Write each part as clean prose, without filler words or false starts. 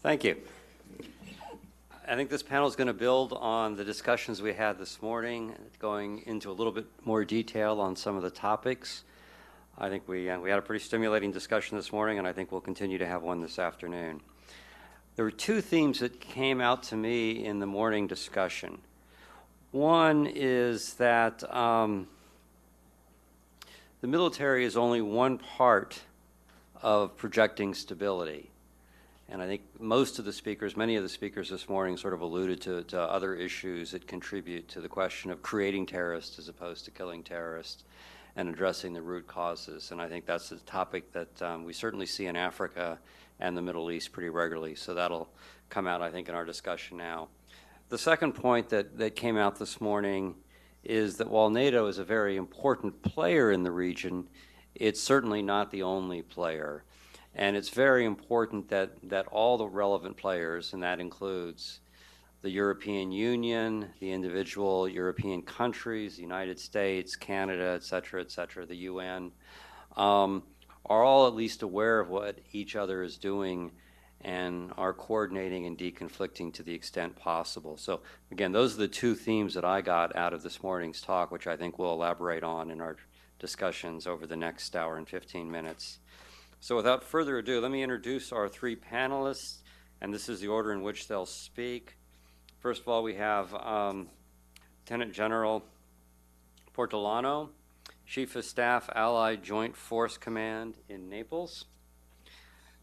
Thank you. I think this panel is going to build on the discussions we had this morning, going into a little bit more detail on some of the topics. I think we had a pretty stimulating discussion this morning, and I think we'll continue to have one this afternoon. There were two themes that came out to me in the morning discussion. One is that the military is only one part of projecting stability. And I think most of the speakers, many of the speakers this morning sort of alluded to other issues that contribute to the question of creating terrorists as opposed to killing terrorists and addressing the root causes. And I think that's a topic that we certainly see in Africa and the Middle East pretty regularly. So that'll come out, I think, in our discussion now. The second point that came out this morning is that while NATO is a very important player in the region, it's certainly not the only player. And it's very important that all the relevant players, and that includes the European Union, the individual European countries, the United States, Canada, et cetera, the UN, are all at least aware of what each other is doing and are coordinating and deconflicting to the extent possible. So again, those are the two themes that I got out of this morning's talk, which I think we'll elaborate on in our discussions over the next hour and 15 minutes. So without further ado, let me introduce our three panelists, and this is the order in which they'll speak. First of all, we have Lieutenant General Portolano, Chief of Staff, Allied Joint Force Command in Naples.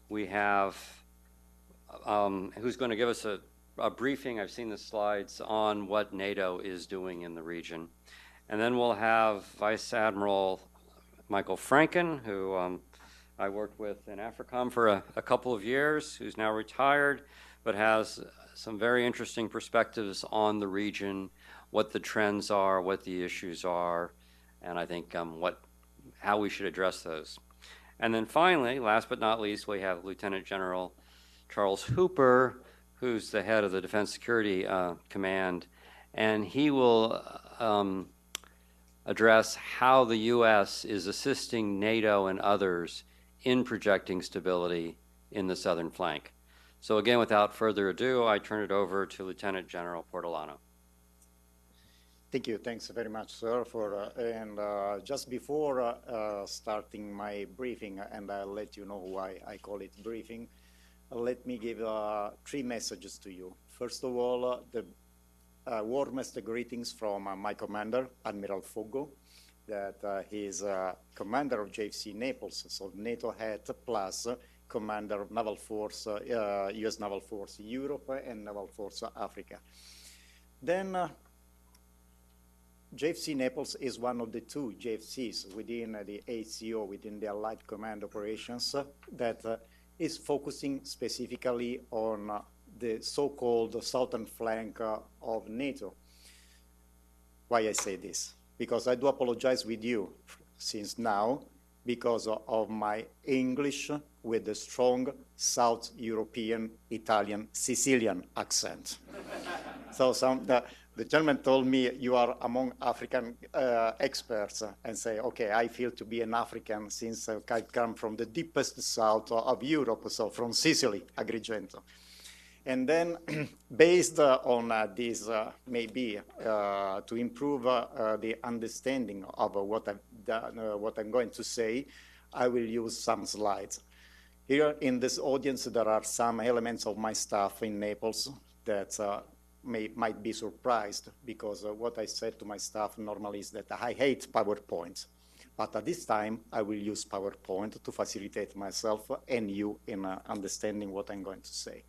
We have, who's going to give us a briefing, I've seen the slides, on what NATO is doing in the region. And then we'll have Vice Admiral Michael Franken, who I worked with in AFRICOM for a couple of years, who's now retired, but has some very interesting perspectives on the region, what the trends are, what the issues are, and I think how we should address those. And then finally, last but not least, we have Lieutenant General Charles Hooper, who's the head of the Defense Security Command, and he will address how the U.S. is assisting NATO and others in projecting stability in the southern flank. So again, without further ado, I turn it over to Lieutenant General Portolano. Thank you. Thanks very much, sir. Just before starting my briefing, and I'll let you know why I call it briefing, let me give three messages to you. First of all, the warmest greetings from my commander, Admiral Foggo, that he is commander of JFC Naples, so NATO head plus commander of Naval Force, U.S. Naval Force Europe and Naval Force Africa. Then JFC Naples is one of the two JFCs within the ACO, within the Allied Command Operations, that is focusing specifically on the so-called southern flank of NATO. Why I say this? Because I do apologize with you since now because of my English with a strong South European, Italian, Sicilian accent. So the gentleman told me you are among African experts and say, okay, I feel to be an African since I come from the deepest south of Europe, so from Sicily, Agrigento. And then based on this, maybe to improve the understanding of what I'm going to say, I will use some slides. Here in this audience, there are some elements of my staff in Naples that might be surprised because what I said to my staff normally is that I hate PowerPoint. But at this time, I will use PowerPoint to facilitate myself and you in understanding what I'm going to say.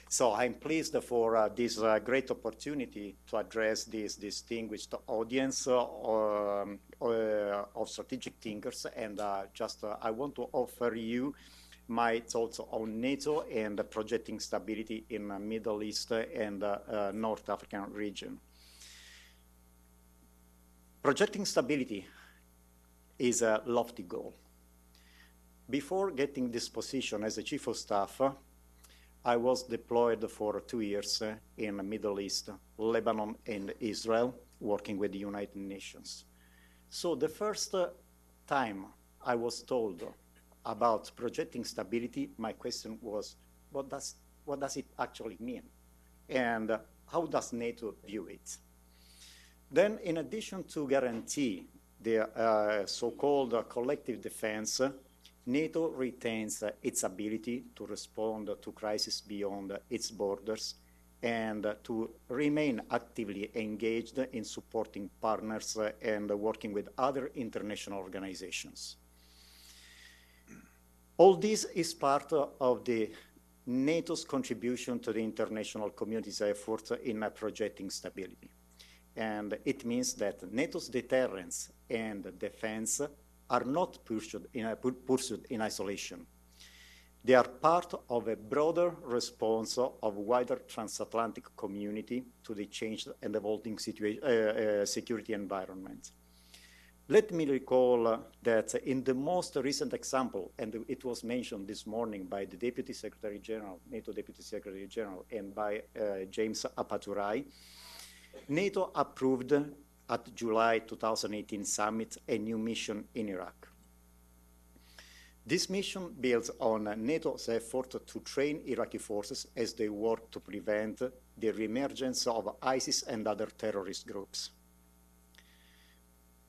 So I'm pleased for this great opportunity to address this distinguished audience of strategic thinkers, and I want to offer you my thoughts on NATO and projecting stability in the Middle East and North African region. Projecting stability is a lofty goal. Before getting this position as a Chief of Staff, I was deployed for 2 years in the Middle East, Lebanon and Israel, working with the United Nations. So the first time I was told about projecting stability, my question was, what does what does it actually mean? And how does NATO view it? Then, in addition to guarantee the so-called collective defense, NATO retains its ability to respond to crises beyond its borders and to remain actively engaged in supporting partners and working with other international organizations. All this is part of the NATO's contribution to the international community's efforts in projecting stability. And it means that NATO's deterrence and defense are not pursued in isolation. They are part of a broader response of wider transatlantic community to the changed and evolving security environment. Let me recall that in the most recent example, and it was mentioned this morning by the Deputy Secretary General, NATO Deputy Secretary General, and by James Apaturai, NATO approved at July 2018 summit a new mission in Iraq. This mission builds on NATO's effort to train Iraqi forces as they work to prevent the reemergence of ISIS and other terrorist groups.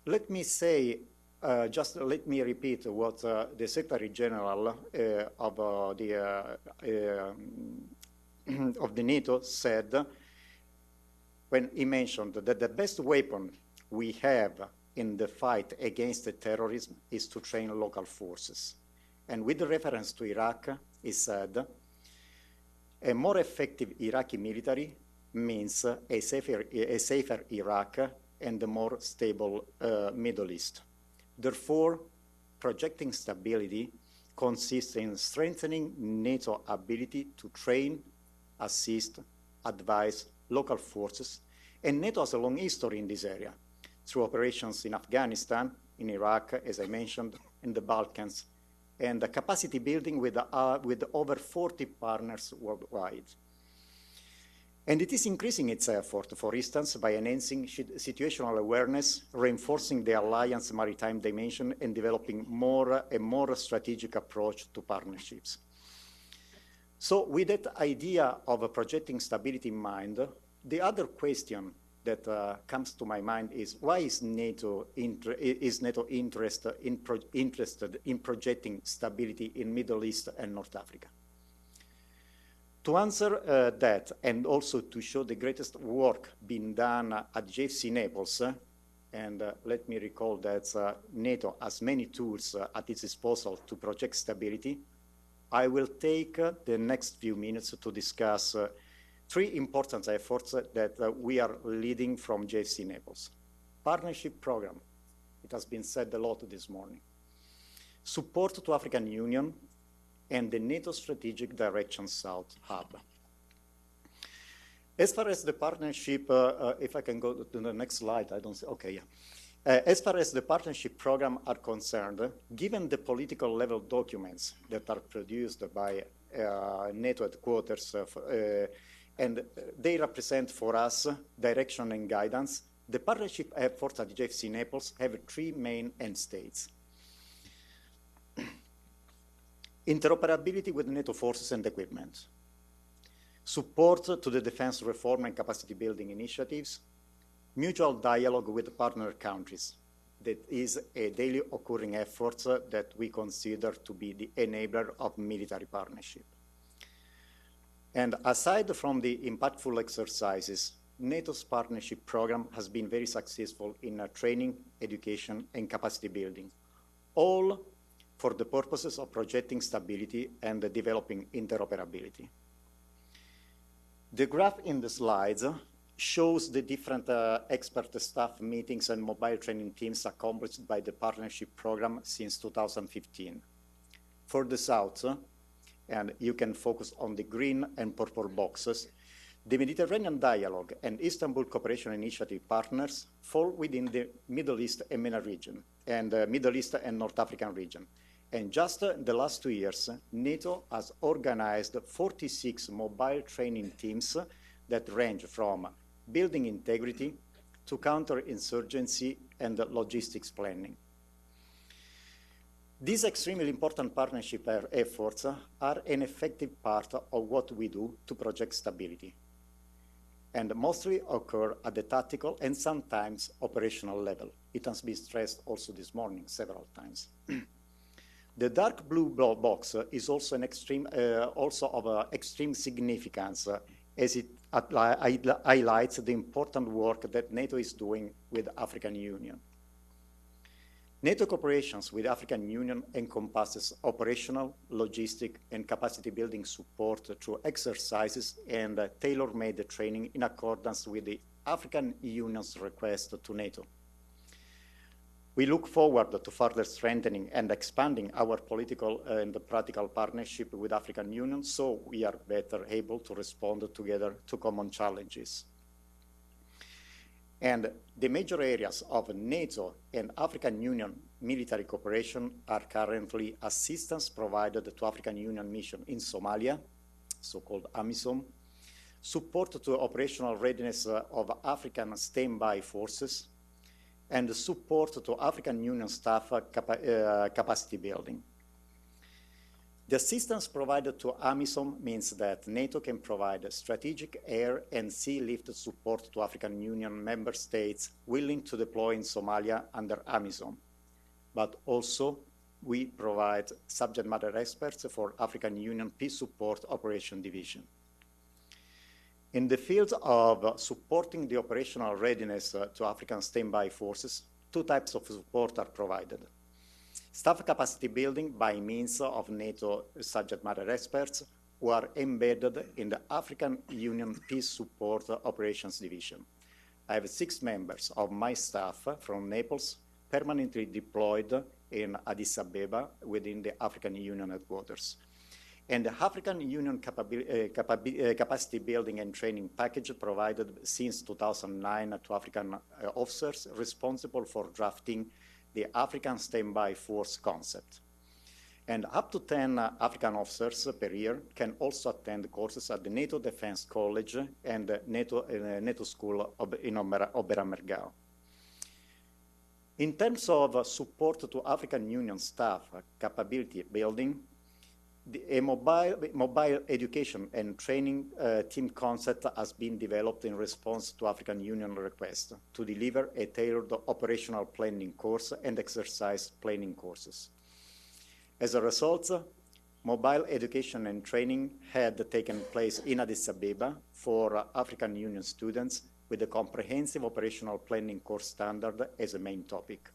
Let me say, let me repeat what the Secretary General of the NATO said when he mentioned that the best weapon we have in the fight against the terrorism is to train local forces. And with reference to Iraq, he said, a more effective Iraqi military means a safer Iraq and a more stable Middle East. Therefore, projecting stability consists in strengthening NATO's ability to train, assist, advise local forces, and NATO has a long history in this area, through operations in Afghanistan, in Iraq, as I mentioned, in the Balkans, and the capacity building with over 40 partners worldwide. And it is increasing its effort, for instance, by enhancing situational awareness, reinforcing the alliance maritime dimension, and developing a more strategic approach to partnerships. So with that idea of projecting stability in mind, the other question that comes to my mind is, why is NATO interested in projecting stability in Middle East and North Africa? To answer that, and also to show the greatest work being done at JFC Naples, and let me recall that NATO has many tools at its disposal to project stability, I will take the next few minutes to discuss three important efforts that we are leading from JFC Naples. Partnership program, it has been said a lot this morning. Support to African Union, and the NATO Strategic Direction South Hub. As far as the partnership, if I can go to the next slide, I don't see, okay, yeah. As far as the partnership program are concerned, given the political level documents that are produced by NATO headquarters, and they represent for us direction and guidance, the partnership efforts at JFC Naples have three main end states. Interoperability with NATO forces and equipment, support to the defense reform and capacity building initiatives, mutual dialogue with partner countries. That is a daily occurring effort that we consider to be the enabler of military partnership. And aside from the impactful exercises, NATO's partnership program has been very successful in training, education, and capacity building, all for the purposes of projecting stability and developing interoperability. The graph in the slides shows the different expert staff meetings and mobile training teams accomplished by the partnership program since 2015. For the South, and you can focus on the green and purple boxes, the Mediterranean Dialogue and Istanbul Cooperation Initiative partners fall within the Middle East and MENA region, and Middle East and North African region. And just the last 2 years, NATO has organized 46 mobile training teams that range from building integrity to counterinsurgency and logistics planning. These extremely important partnership efforts are an effective part of what we do to project stability, and mostly occur at the tactical and sometimes operational level. It has been stressed also this morning several times. The dark blue box is also an extreme, also of extreme significance, as it highlights the important work that NATO is doing with African Union. NATO cooperations with African Union encompasses operational, logistic, and capacity building support through exercises and tailor-made training in accordance with the African Union's request to NATO. We look forward to further strengthening and expanding our political and practical partnership with African Union so we are better able to respond together to common challenges. And the major areas of NATO and African Union military cooperation are currently assistance provided to African Union mission in Somalia, so-called AMISOM, support to operational readiness of African standby forces, and support to African Union staff capacity building. The assistance provided to AMISOM means that NATO can provide strategic air and sea lift support to African Union member states willing to deploy in Somalia under AMISOM. But also, we provide subject matter experts for African Union Peace Support Operation Division. In the field of supporting the operational readiness to African standby forces, two types of support are provided. Staff capacity building by means of NATO subject matter experts who are embedded in the African Union Peace Support Operations Division. I have 6 members of my staff from Naples permanently deployed in Addis Ababa within the African Union headquarters. And the African Union capacity building and training package provided since 2009 to African officers responsible for drafting the African Standby Force concept. And up to 10 African officers per year can also attend courses at the NATO Defense College and NATO School in Oberammergau. In terms of support to African Union staff capability building, a mobile education and training team concept has been developed in response to African Union request to deliver a tailored operational planning course and exercise planning courses. As a result, mobile education and training had taken place in Addis Ababa for African Union students with a comprehensive operational planning course standard as a main topic.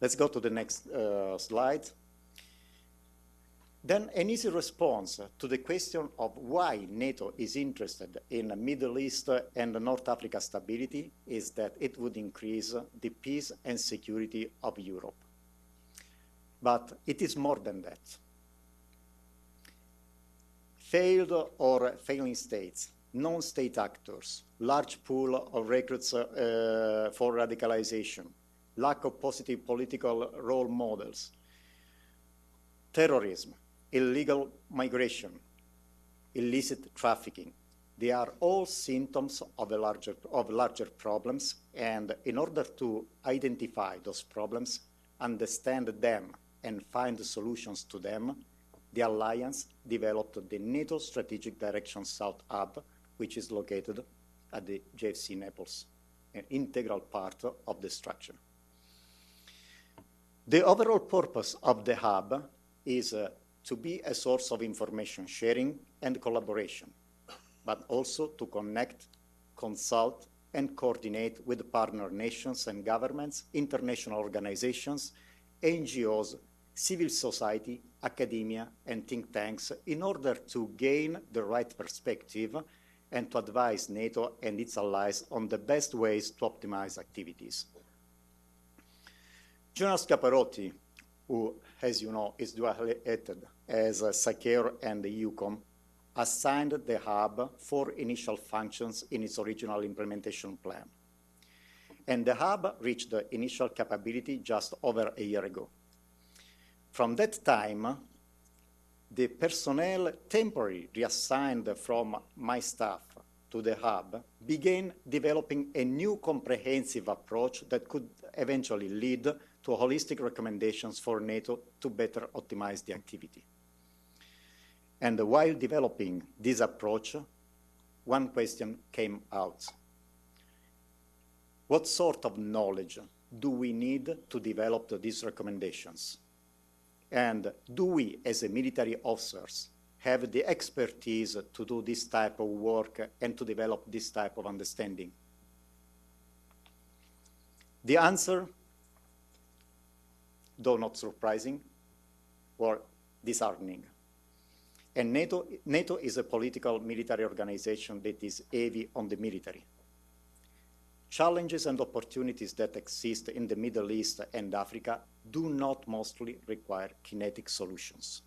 Let's go to the next slide. Then an easy response to the question of why NATO is interested in Middle East and North Africa stability is that it would increase the peace and security of Europe. But it is more than that. Failed or failing states, non-state actors, large pool of recruits for radicalization, lack of positive political role models, terrorism, illegal migration, illicit trafficking. They are all symptoms of larger problems, and in order to identify those problems, understand them, and find solutions to them, the Alliance developed the NATO Strategic Direction South Hub, which is located at the JFC Naples, an integral part of the structure. The overall purpose of the hub is to be a source of information sharing and collaboration, but also to connect, consult, and coordinate with partner nations and governments, international organizations, NGOs, civil society, academia, and think tanks in order to gain the right perspective and to advise NATO and its allies on the best ways to optimize activities. General Scaparotti, who, as you know, is dual-headed as SACEUR and the EUCOM, assigned the hub 4 initial functions in its original implementation plan. And the hub reached the initial capability just over a year ago. From that time, the personnel temporarily reassigned from my staff to the hub, began developing a new comprehensive approach that could eventually lead to holistic recommendations for NATO to better optimize the activity. And while developing this approach, one question came out. What sort of knowledge do we need to develop these recommendations? And do we, as a military officers, have the expertise to do this type of work and to develop this type of understanding? The answer, though not surprising, were disheartening. And NATO is a political military organization that is heavy on the military. Challenges and opportunities that exist in the Middle East and Africa do not mostly require kinetic solutions.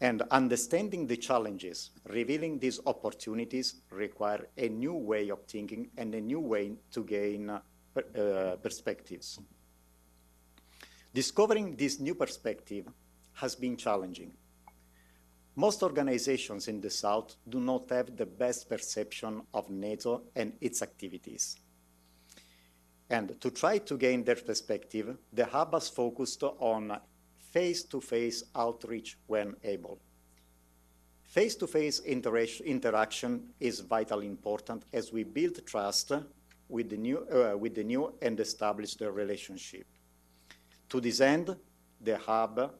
And understanding the challenges, revealing these opportunities require a new way of thinking and a new way to gain perspectives. Discovering this new perspective has been challenging. Most organizations in the South do not have the best perception of NATO and its activities. And to try to gain their perspective, the hub has focused on face-to-face outreach when able. Face-to-face interaction is vitally important as we build trust with the new and establish the relationship. To this end, the hub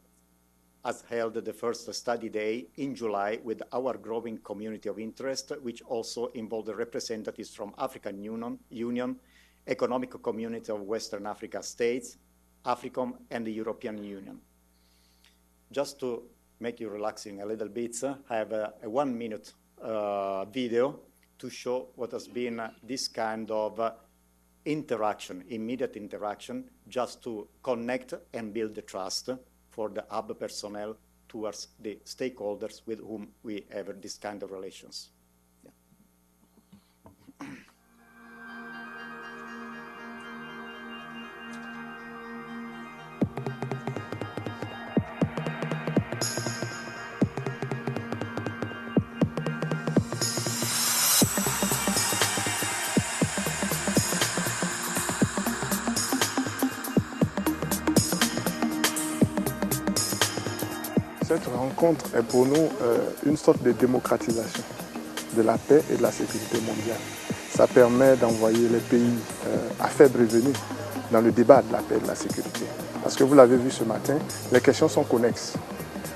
has held the first study day in July with our growing community of interest, which also involved representatives from African Union, Economic Community of Western Africa States, AFRICOM, and the European Union. Just to make you relaxing a little bit, I have a 1 minute video to show what has been this kind of interaction, immediate interaction, just to connect and build the trust for the hub personnel towards the stakeholders with whom we have this kind of relations. Yeah. Cette rencontre est pour nous une sorte de démocratisation de la paix et de la sécurité mondiale. Ça permet d'envoyer les pays à faible revenu dans le débat de la paix et de la sécurité. Parce que vous l'avez vu ce matin, les questions sont connexes.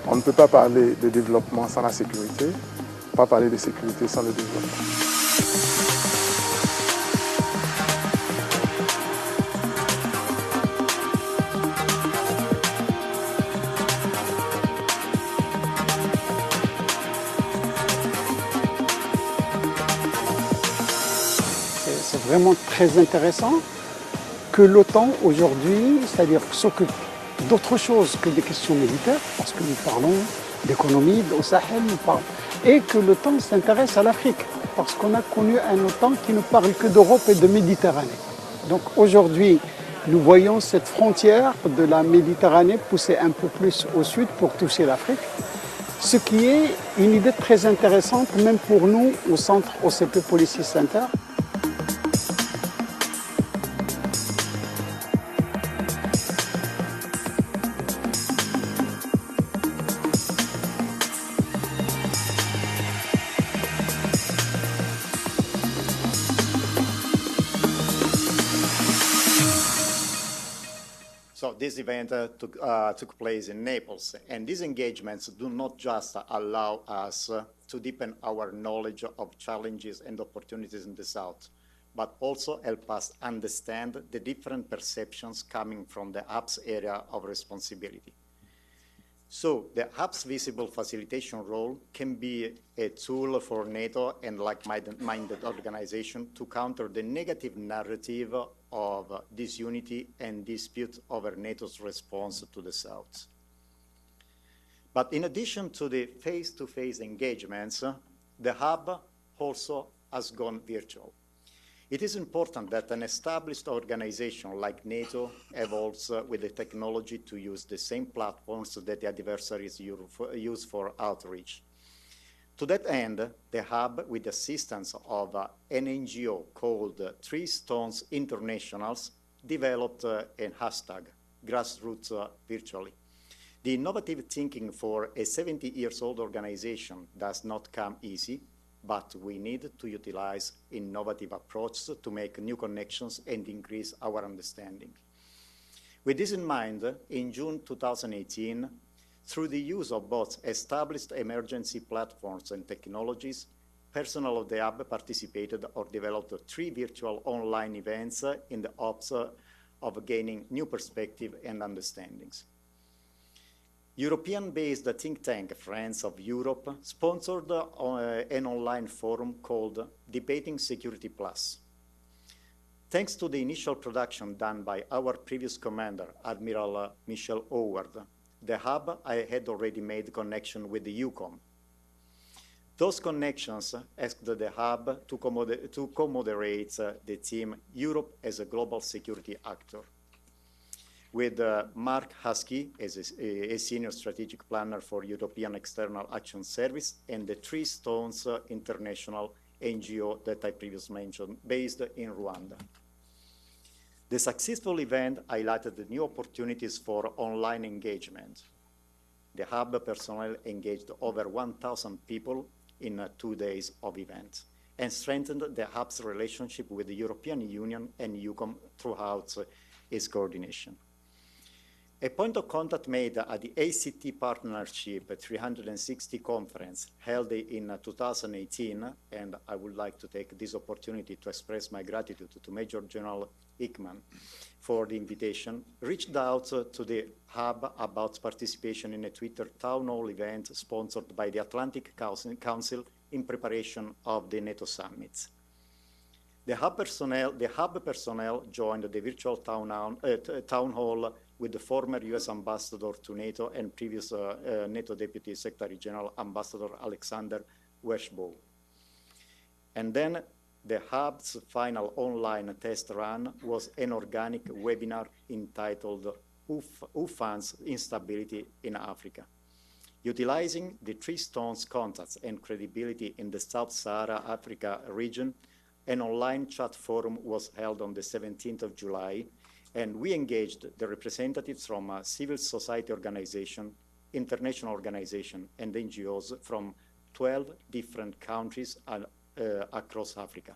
On ne peut pas parler de développement sans la sécurité, pas parler de sécurité sans le développement. C'est vraiment très intéressant que l'OTAN aujourd'hui, c'est-à-dire s'occupe d'autre chose que des questions militaires, parce que nous parlons d'économie au Sahel, et que l'OTAN s'intéresse à l'Afrique, parce qu'on a connu un OTAN qui ne parle que d'Europe et de Méditerranée. Donc aujourd'hui, nous voyons cette frontière de la Méditerranée pousser un peu plus au sud pour toucher l'Afrique, ce qui est une idée très intéressante, même pour nous au centre OCP Policy Center. So this event took place in Naples, and these engagements do not just allow us to deepen our knowledge of challenges and opportunities in the South, but also help us understand the different perceptions coming from the hub's area of responsibility. So the hub's visible facilitation role can be a tool for NATO and like-minded organizations to counter the negative narrative of disunity and dispute over NATO's response to the South. But in addition to the face-to-face engagements, the hub also has gone virtual. It is important that an established organization like NATO evolves with the technology to use the same platforms that the adversaries use for outreach. To that end, the hub, with the assistance of an NGO called Three Stones Internationals, developed a hashtag, grassroots virtually. The innovative thinking for a 70-year-old organization does not come easy, but we need to utilize innovative approaches to make new connections and increase our understanding. With this in mind, in June 2018, through the use of both established emergency platforms and technologies, personnel of the hub participated or developed 3 virtual online events in the hopes of gaining new perspective and understandings. European-based think tank Friends of Europe sponsored an online forum called Debating Security Plus. Thanks to the initial production done by our previous commander, Admiral Michel Howard, the hub had already made connection with the EUCOM. Those connections asked the hub to co-moderate the team Europe as a global security actor, with Mark Husky as a senior strategic planner for European External Action Service and the Three Stones International NGO that I previously mentioned, based in Rwanda. The successful event highlighted the new opportunities for online engagement. The hub personnel engaged over 1,000 people in 2 days of events and strengthened the hub's relationship with the European Union and EUCOM throughout its coordination. A point of contact made at the ACT Partnership 360 conference held in 2018, and I would like to take this opportunity to express my gratitude to Major General Hickman for the invitation, reached out to the hub about participation in a Twitter town hall event sponsored by the Atlantic Council in preparation of the NATO summits. The hub personnel joined the virtual town hall with the former US Ambassador to NATO and previous NATO Deputy Secretary General Ambassador Alexander Weschbow. And then the hub's final online test run was an organic webinar entitled Who Funds Instability in Africa? Utilizing the Three Stones contacts and credibility in the Sub-Sahara Africa region, an online chat forum was held on the 17th of July, and we engaged the representatives from civil society organizations, international organizations, and NGOs from 12 different countries across Africa.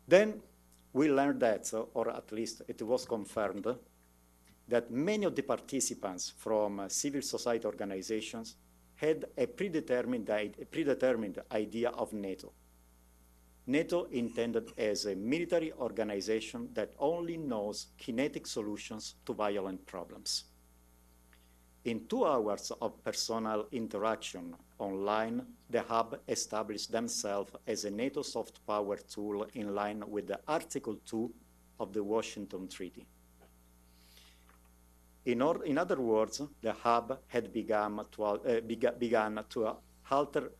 Then we learned that, or at least it was confirmed, that many of the participants from civil society organizations had a predetermined idea of NATO. NATO intended as a military organization that only knows kinetic solutions to violent problems. In 2 hours of personal interaction online, the hub established themselves as a NATO soft power tool in line with the Article 2 of the Washington Treaty. In other words, the hub had begun to alter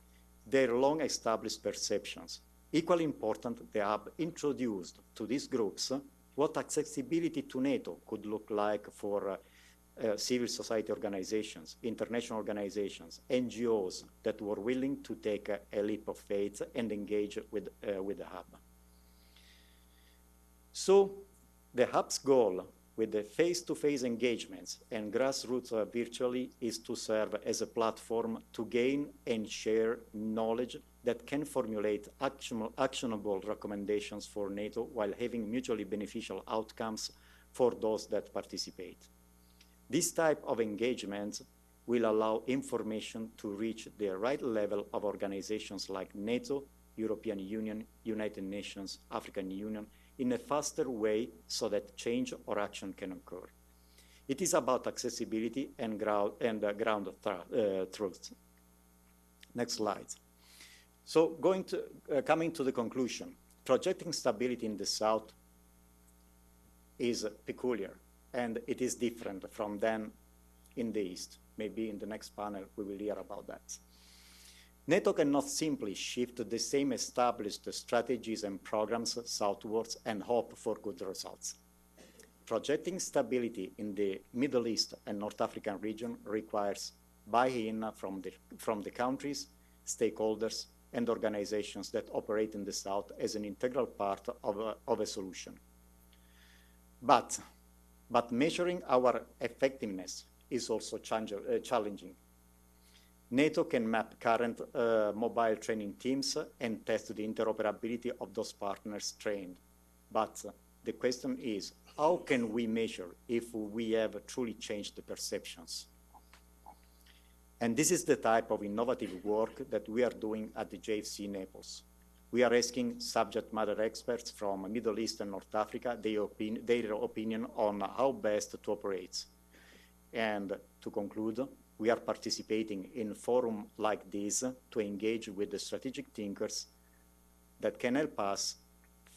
their long-established perceptions. Equally important, the hub introduced to these groups what accessibility to NATO could look like for civil society organizations, international organizations, NGOs that were willing to take a leap of faith and engage with the hub. So the hub's goal with the face-to-face engagements and grassroots virtually is to serve as a platform to gain and share knowledge that can formulate actionable recommendations for NATO while having mutually beneficial outcomes for those that participate. This type of engagement will allow information to reach the right level of organizations like NATO, European Union, United Nations, African Union, in a faster way so that change or action can occur. It is about accessibility and ground truth. Next slide. So coming to the conclusion, projecting stability in the South is peculiar, and it is different from than in the East. Maybe in the next panel we will hear about that. NATO cannot simply shift the same established strategies and programs southwards and hope for good results. Projecting stability in the Middle East and North African region requires buy-in from the countries, stakeholders, and organizations that operate in the South as an integral part of a solution. But measuring our effectiveness is also challenging. NATO can map current mobile training teams and test the interoperability of those partners trained. But the question is, how can we measure if we have truly changed the perceptions? And this is the type of innovative work that we are doing at the JFC Naples. We are asking subject matter experts from Middle East and North Africa their opinion on how best to operate. And to conclude, we are participating in forums like this to engage with the strategic thinkers that can help us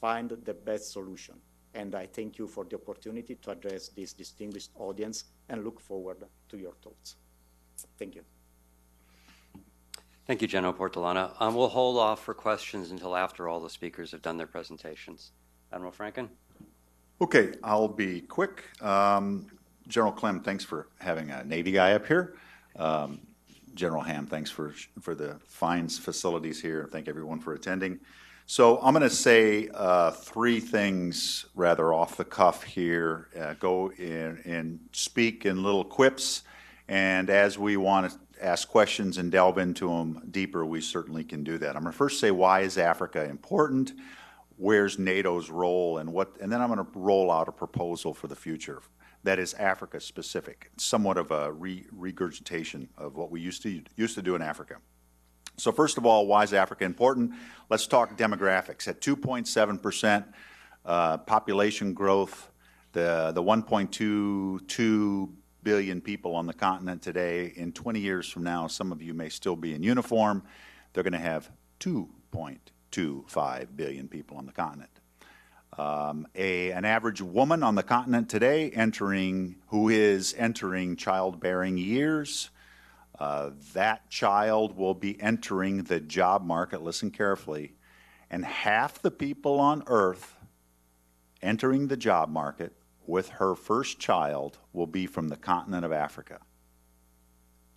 find the best solution. And I thank you for the opportunity to address this distinguished audience and look forward to your thoughts. Thank you. Thank you, General Portolano. We'll hold off for questions until after all the speakers have done their presentations. Admiral Franken? Okay, I'll be quick. General Clem, thanks for having a Navy guy up here. General Ham, thanks for the fine facilities here. Thank everyone for attending. So I'm going to say three things rather off the cuff here, go in and speak in little quips, and as we want to ask questions and delve into them deeper, we certainly can do that. I'm going to first say, why is Africa important? Where's NATO's role, and then I'm going to roll out a proposal for the future that is Africa specific, somewhat of a regurgitation of what we used to do in Africa. So first of all, why is Africa important? Let's talk demographics. At 2.7% population growth, the 1.22 billion people on the continent today, in 20 years from now, some of you may still be in uniform, they're going to have 2.25 billion people on the continent. An average woman on the continent today who is entering childbearing years, that child will be entering the job market, listen carefully, and half the people on Earth entering the job market with her first child will be from the continent of Africa.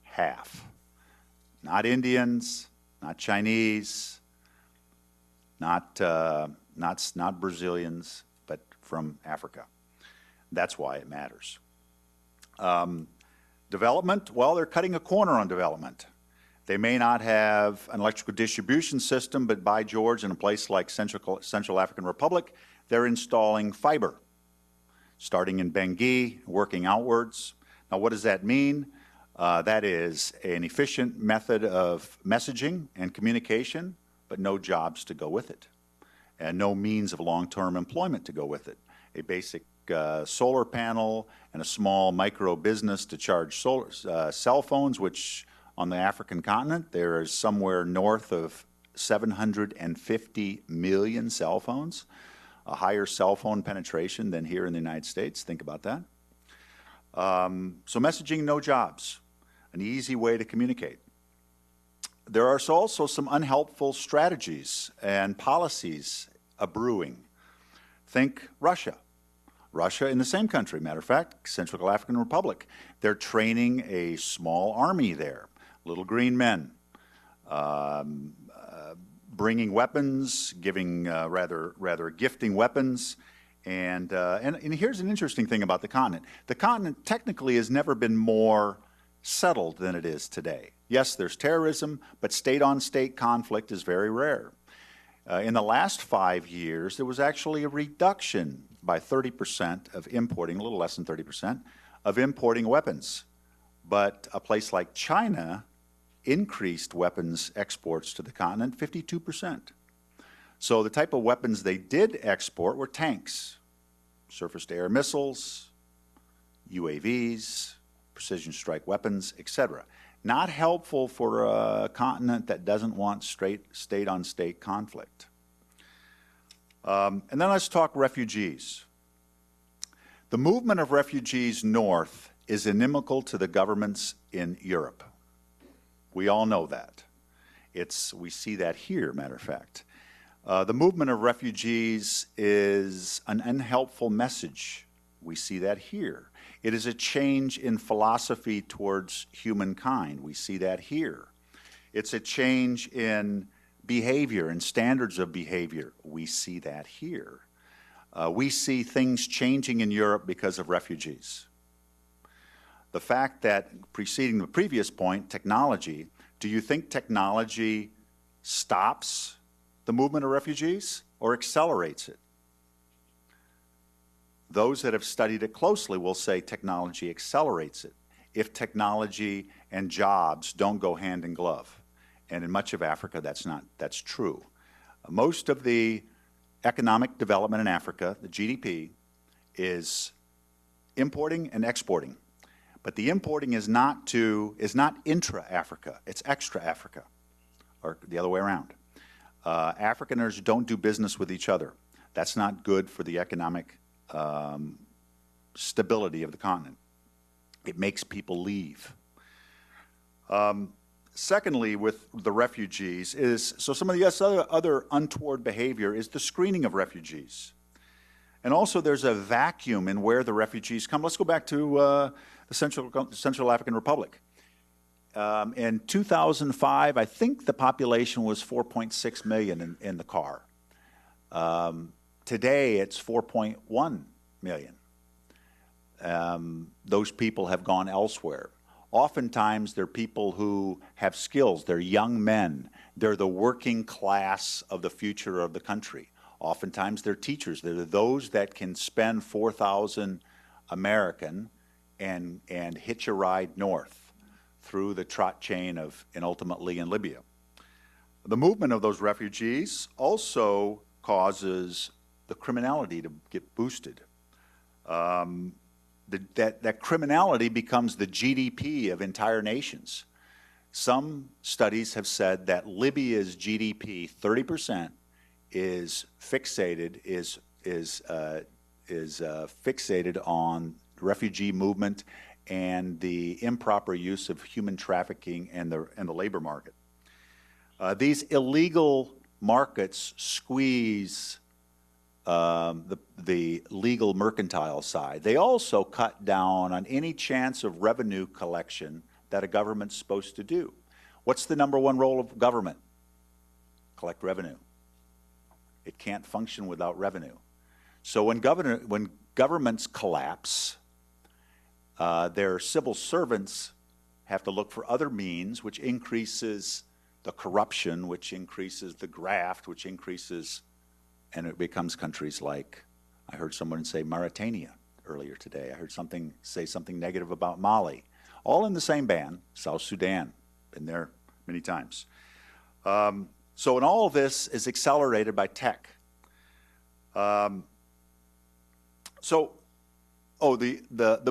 Half. Not Indians, not Chinese, not Brazilians, but from Africa. That's why it matters. Development, well, they're cutting a corner on development. They may not have an electrical distribution system, but by George, in a place like Central African Republic, they're installing fiber, starting in Bangui, working outwards. Now, what does that mean? That is an efficient method of messaging and communication, but no jobs to go with it, and no means of long-term employment to go with it. A basic solar panel and a small micro business to charge cell phones, which on the African continent, there is somewhere north of 750 million cell phones, a higher cell phone penetration than here in the United States. Think about that. So messaging, no jobs, an easy way to communicate. There are also some unhelpful strategies and policies brewing. Think Russia. Russia in the same country, matter of fact, Central African Republic. They're training a small army there, little green men, bringing weapons, giving rather gifting weapons, and here's an interesting thing about the continent. The continent technically has never been more settled than it is today. Yes, there's terrorism, but state-on-state conflict is very rare. In the last 5 years, there was actually a reduction by 30% of importing, a little less than 30%, of importing weapons. But a place like China increased weapons exports to the continent 52%. So the type of weapons they did export were tanks, surface-to-air missiles, UAVs, precision strike weapons, etc. Not helpful for a continent that doesn't want state-on-state conflict. And then let's talk refugees. The movement of refugees north is inimical to the governments in Europe. We all know that. We see that here, matter of fact. The movement of refugees is an unhelpful message. We see that here. It is a change in philosophy towards humankind. We see that here. It's a change in behavior and standards of behavior. We see that here. We see things changing in Europe because of refugees. The fact that, preceding the previous point, technology, do you think technology stops the movement of refugees or accelerates it? Those that have studied it closely will say technology accelerates it if technology and jobs don't go hand in glove. And in much of Africa, that's true. Most of the economic development in Africa, the GDP, is importing and exporting. But the importing is not intra-Africa, it's extra-Africa, or the other way around. Afrikaners don't do business with each other. That's not good for the economic stability of the continent. It makes people leave. Secondly, with the refugees some of the other untoward behavior is the screening of refugees. And also there's a vacuum in where the refugees come. Let's go back to the Central African Republic. In 2005, I think the population was 4.6 million in the CAR. Today, it's 4.1 million. Those people have gone elsewhere. Oftentimes, they're people who have skills. They're young men. They're the working class of the future of the country. Oftentimes, they're teachers. They're those that can spend 4,000 American and hitch a ride north through the trot chain and ultimately in Libya. The movement of those refugees also causes the criminality to get boosted. That criminality becomes the GDP of entire nations. Some studies have said that Libya's GDP, 30%, is fixated on refugee movement and the improper use of human trafficking and the labor market. These illegal markets squeeze the legal mercantile side. They also cut down on any chance of revenue collection that a government's supposed to do. What's the number one role of government? Collect revenue. It can't function without revenue. So when governments collapse, their civil servants have to look for other means, which increases the corruption, which increases the graft, which increases, and it becomes countries like, I heard someone say Mauritania earlier today. I heard say something negative about Mali. All in the same band, South Sudan, been there many times. So and all of this is accelerated by tech. The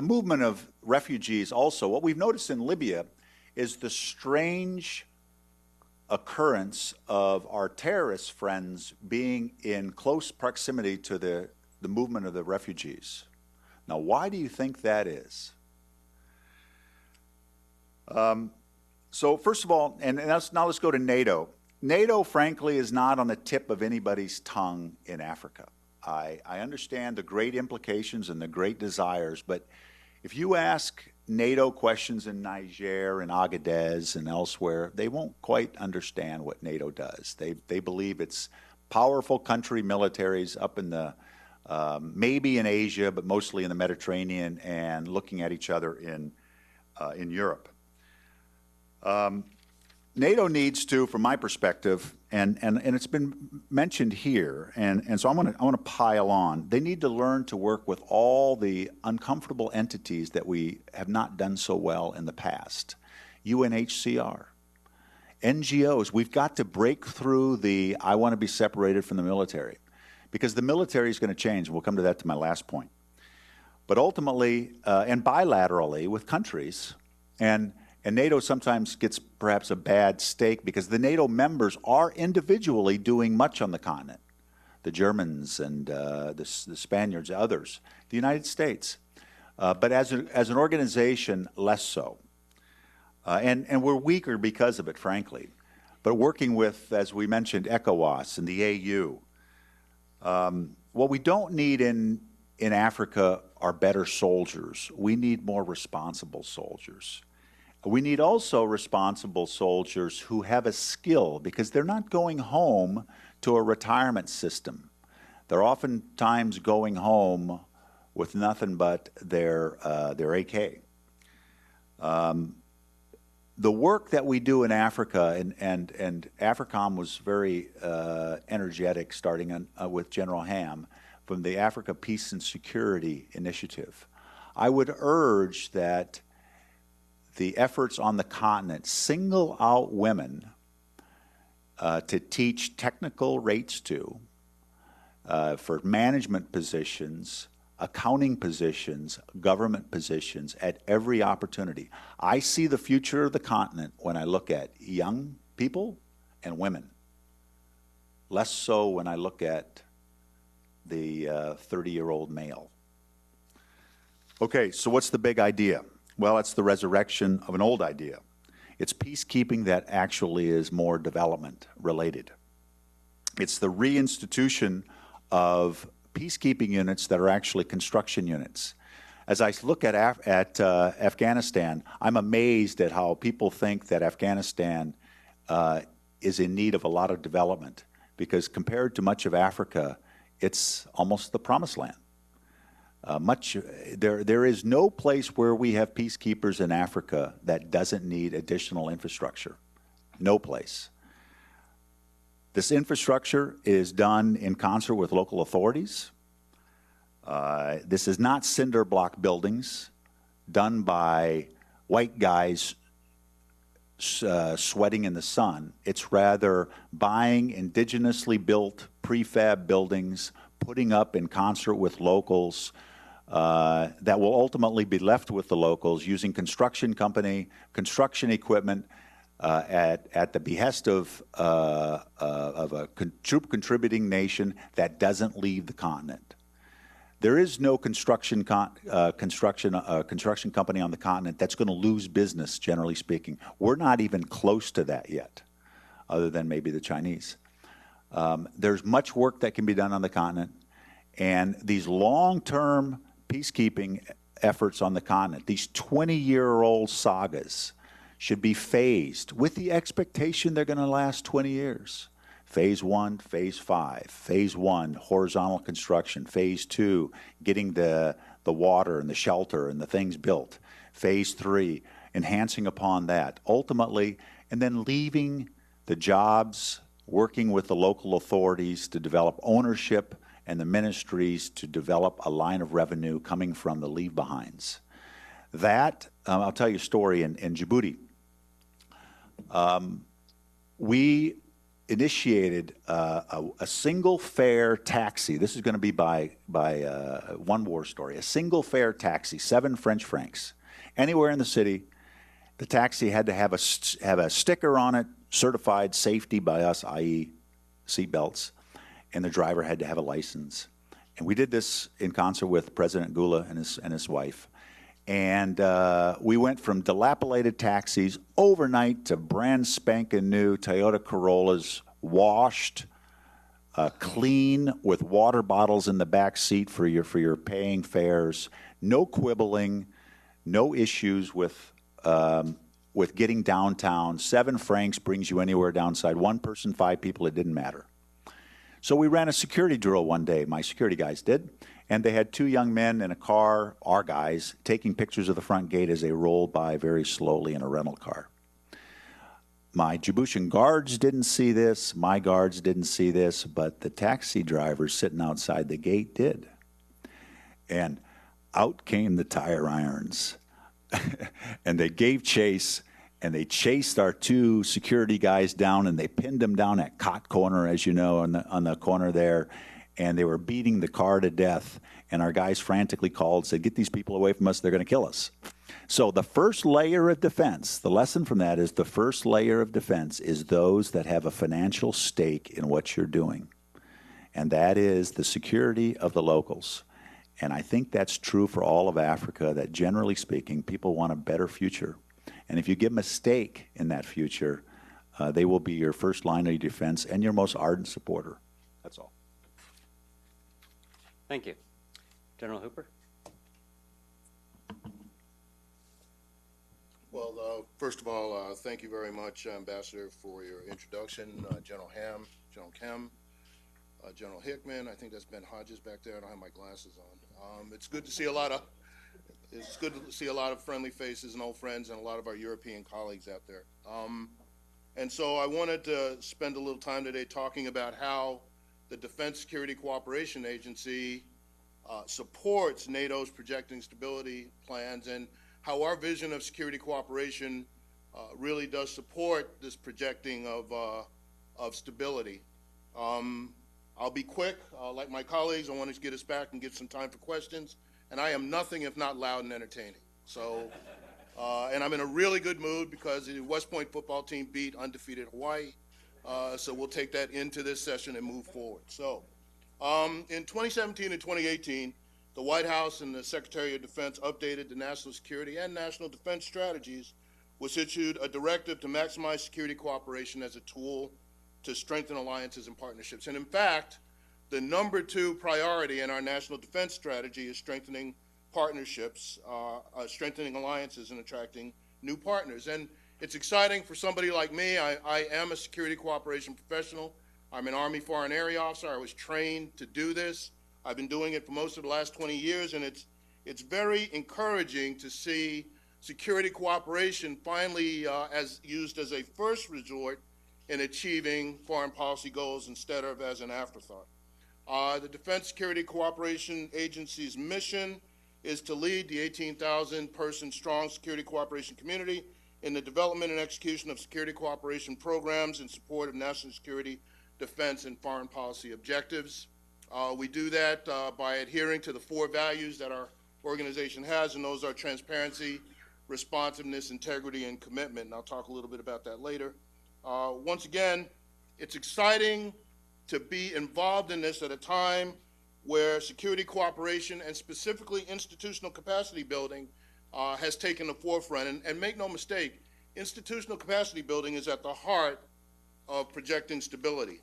movement of refugees also, what we've noticed in Libya is the strange occurrence of our terrorist friends being in close proximity to the movement of the refugees. Now, why do you think that is? So first of all, now let's go to NATO. NATO, frankly, is not on the tip of anybody's tongue in Africa. I understand the great implications and the great desires, but if you ask NATO questions in Niger and Agadez and elsewhere, they won't quite understand what NATO does. They believe it's powerful country militaries up in the, maybe in Asia, but mostly in the Mediterranean and looking at each other in Europe. NATO needs to, from my perspective, and it's been mentioned here, and so I want to pile on. They need to learn to work with all the uncomfortable entities that we have not done so well in the past. UNHCR, NGOs. We've got to break through the I want to be separated from the military, because the military is going to change. We'll come to that to my last point. But ultimately, and bilaterally with countries, and NATO sometimes gets perhaps a bad stake because the NATO members are individually doing much on the continent. The Germans and the Spaniards, others, the United States. But as an organization, less so. And we're weaker because of it, frankly. But working with, as we mentioned, ECOWAS and the AU, what we don't need in Africa are better soldiers. We need more responsible soldiers. We need also responsible soldiers who have a skill, because they're not going home to a retirement system. They're oftentimes going home with nothing but their AK. The work that we do in Africa, and AFRICOM was very energetic, starting with General Ham, from the Africa Peace and Security Initiative. I would urge that the efforts on the continent single out women to teach technical rates to, for management positions, accounting positions, government positions at every opportunity. I see the future of the continent when I look at young people and women. Less so when I look at the 30-year-old male. Okay, so what's the big idea? Well, it's the resurrection of an old idea. It's peacekeeping that actually is more development related. It's the reinstitution of peacekeeping units that are actually construction units. As I look at Afghanistan, I'm amazed at how people think that Afghanistan is in need of a lot of development, because compared to much of Africa, it's almost the promised land. There is no place where we have peacekeepers in Africa that doesn't need additional infrastructure. No place. This infrastructure is done in concert with local authorities. This is not cinder block buildings done by white guys sweating in the sun. It's rather buying indigenously built prefab buildings, putting up in concert with locals, that will ultimately be left with the locals, using construction construction equipment at the behest of a troop contributing nation that doesn't leave the continent. There is no construction company on the continent that's going to lose business, generally speaking. We're not even close to that yet, other than maybe the Chinese. There's much work that can be done on the continent, and these long-term peacekeeping efforts on the continent, these 20-year-old sagas, should be phased with the expectation they're going to last 20 years. Phase 1, Phase 5. Phase 1, horizontal construction. Phase 2, getting the water and the shelter and the things built. Phase 3, enhancing upon that. Ultimately, and then leaving the jobs, working with the local authorities to develop ownership, and the ministries to develop a line of revenue coming from the leave-behinds. That, I'll tell you a story in Djibouti. We initiated a single fare taxi. This is going to be by one war story. A single fare taxi, 7 French francs. Anywhere in the city, the taxi had to have a sticker on it, certified safety by us, i.e. seatbelts, and the driver had to have a license. And we did this in concert with President Gula and his wife. And we went from dilapidated taxis overnight to brand spanking new Toyota Corollas, washed, clean, with water bottles in the back seat for your paying fares. No quibbling, no issues with getting downtown. 7 francs brings you anywhere downside. 1 person, 5 people, it didn't matter. So we ran a security drill one day, my security guys did, and they had 2 young men in a car, our guys, taking pictures of the front gate as they rolled by very slowly in a rental car. My Djiboutian guards didn't see this, my guards didn't see this, but the taxi driver sitting outside the gate did. And out came the tire irons. And they gave chase, and they chased our 2 security guys down, and they pinned them down at Cot Corner, as you know, on the corner there, and they were beating the car to death. And our guys frantically called, said, "Get these people away from us, they're going to kill us." So the first layer of defense, the lesson from that is the first layer of defense is those that have a financial stake in what you're doing. And that is the security of the locals. And I think that's true for all of Africa, that generally speaking, people want a better future. And if you give them a stake in that future, they will be your first line of defense and your most ardent supporter. That's all. Thank you. General Hooper? Well, first of all, thank you very much, Ambassador, for your introduction. General Ham, General Kem, General Hickman. I think that's Ben Hodges back there. I don't have my glasses on. It's good to see a lot of friendly faces and old friends and a lot of our European colleagues out there. And so I wanted to spend a little time today talking about how the Defense Security Cooperation Agency supports NATO's projecting stability plans and how our vision of security cooperation really does support this projecting of stability. I'll be quick. Like my colleagues, I want to get us back and get some time for questions. And I am nothing if not loud and entertaining. So, and I'm in a really good mood because the West Point football team beat undefeated Hawaii. So we'll take that into this session and move forward. So, in 2017 and 2018, the White House and the Secretary of Defense updated the national security and national defense strategies, which issued a directive to maximize security cooperation as a tool to strengthen alliances and partnerships. And in fact, the #2 priority in our national defense strategy is strengthening partnerships, strengthening alliances, and attracting new partners. And it's exciting for somebody like me. I am a security cooperation professional. I'm an Army Foreign Area Officer. I was trained to do this. I've been doing it for most of the last 20 years, and it's very encouraging to see security cooperation finally as used as a first resort in achieving foreign policy goals instead of as an afterthought. The Defense Security Cooperation Agency's mission is to lead the 18,000-person strong security cooperation community in the development and execution of security cooperation programs in support of national security, defense, and foreign policy objectives. We do that by adhering to the 4 values that our organization has, and those are transparency, responsiveness, integrity, and commitment. And I'll talk a little bit about that later. Once again, it's exciting to be involved in this at a time where security cooperation and specifically institutional capacity building has taken the forefront. And make no mistake, institutional capacity building is at the heart of projecting stability.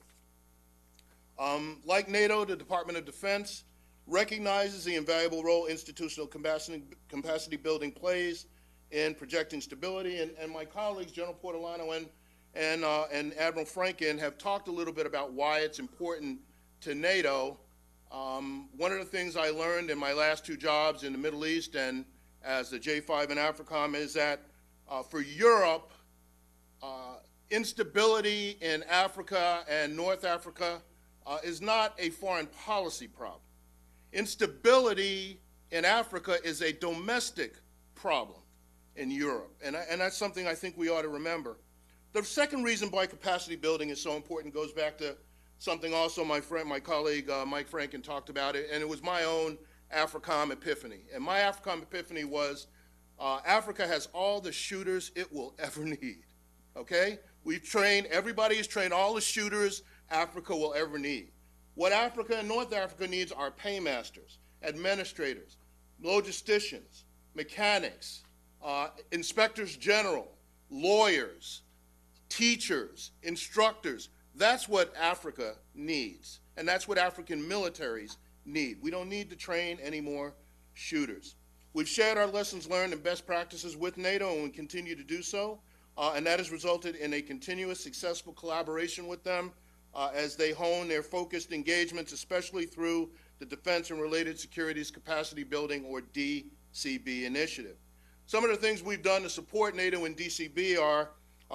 Like NATO, the Department of Defense recognizes the invaluable role institutional capacity building plays in projecting stability. And my colleagues, General Portolano and Admiral Franken, have talked a little bit about why it's important to NATO. One of the things I learned in my last 2 jobs in the Middle East and as the J5 in AFRICOM is that for Europe, instability in Africa and North Africa is not a foreign policy problem. Instability in Africa is a domestic problem in Europe, and that's something I think we ought to remember. The second reason why capacity building is so important goes back to something also my colleague Mike Franken talked about it, and it was my own AFRICOM epiphany. And my AFRICOM epiphany was Africa has all the shooters it will ever need, okay? Everybody has trained all the shooters Africa will ever need. What Africa and North Africa needs are paymasters, administrators, logisticians, mechanics, inspectors general, lawyers, teachers, instructors. That's what Africa needs, and that's what African militaries need. We don't need to train any more shooters. We've shared our lessons learned and best practices with NATO, and we continue to do so, and that has resulted in a continuous successful collaboration with them as they hone their focused engagements, especially through the Defense and Related Securities Capacity Building, or DCB, initiative. Some of the things we've done to support NATO and DCB are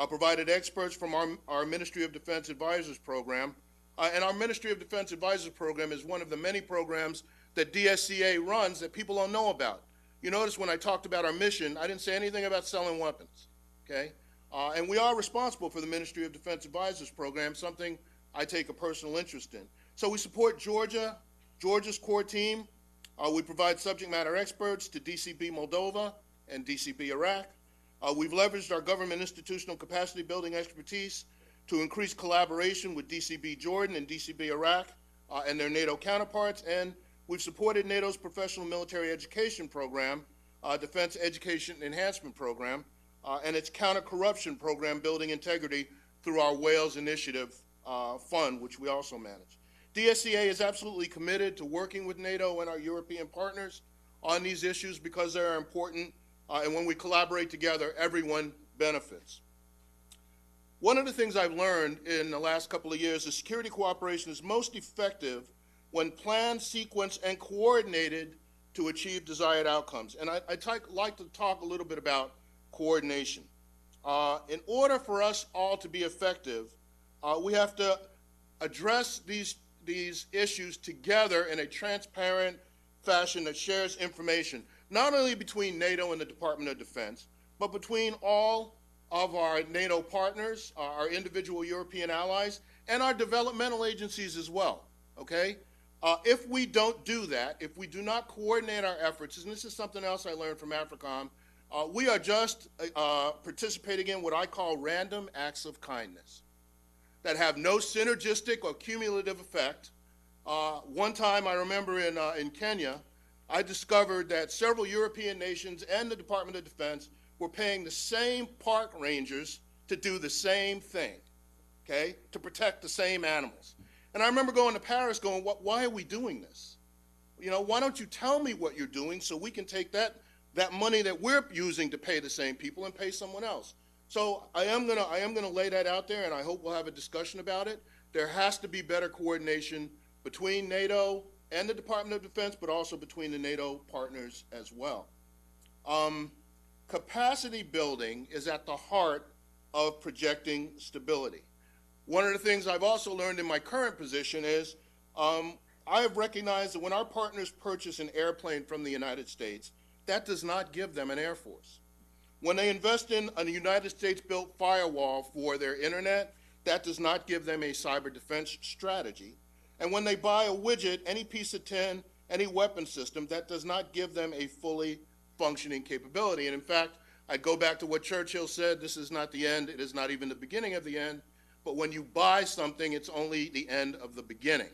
provided experts from our Ministry of Defense Advisors program. And our Ministry of Defense Advisors program is one of the many programs that DSCA runs that people don't know about. You notice when I talked about our mission, I didn't say anything about selling weapons, okay? And we are responsible for the Ministry of Defense Advisors program, something I take a personal interest in. So we support Georgia's core team. We provide subject matter experts to DCB Moldova and DCB Iraq. We've leveraged our government institutional capacity building expertise to increase collaboration with DCB Jordan and DCB Iraq and their NATO counterparts, and we've supported NATO's professional military education program, Defense Education Enhancement Program, and its counter-corruption program, Building Integrity, through our Wales Initiative Fund, which we also manage. DSCA is absolutely committed to working with NATO and our European partners on these issues because they are important And when we collaborate together, everyone benefits. One of the things I've learned in the last couple of years is security cooperation is most effective when planned, sequenced, and coordinated to achieve desired outcomes. And I'd like to talk a little bit about coordination. In order for us all to be effective, we have to address these issues together in a transparent fashion that shares information, not only between NATO and the Department of Defense, but between all of our NATO partners, our individual European allies, and our developmental agencies as well, okay? If we don't do that, if we do not coordinate our efforts, and this is something else I learned from AFRICOM, we are just participating in what I call random acts of kindness that have no synergistic or cumulative effect. One time I remember in Kenya, I discovered that several European nations and the Department of Defense were paying the same park rangers to do the same thing, okay, to protect the same animals. And I remember going to Paris going, why are we doing this? You know, why don't you tell me what you're doing so we can take that money that we're using to pay the same people and pay someone else? So I am gonna lay that out there, and I hope we'll have a discussion about it. There has to be better coordination between NATO and the Department of Defense, but also between the NATO partners as well. Capacity building is at the heart of projecting stability. One of the things I've also learned in my current position is I have recognized that when our partners purchase an airplane from the United States, that does not give them an air force. When they invest in a United States-built firewall for their internet, that does not give them a cyber defense strategy. And when they buy a widget, any piece of tin, any weapon system, that does not give them a fully functioning capability. And in fact, I go back to what Churchill said, this is not the end, it is not even the beginning of the end, but when you buy something, it's only the end of the beginning.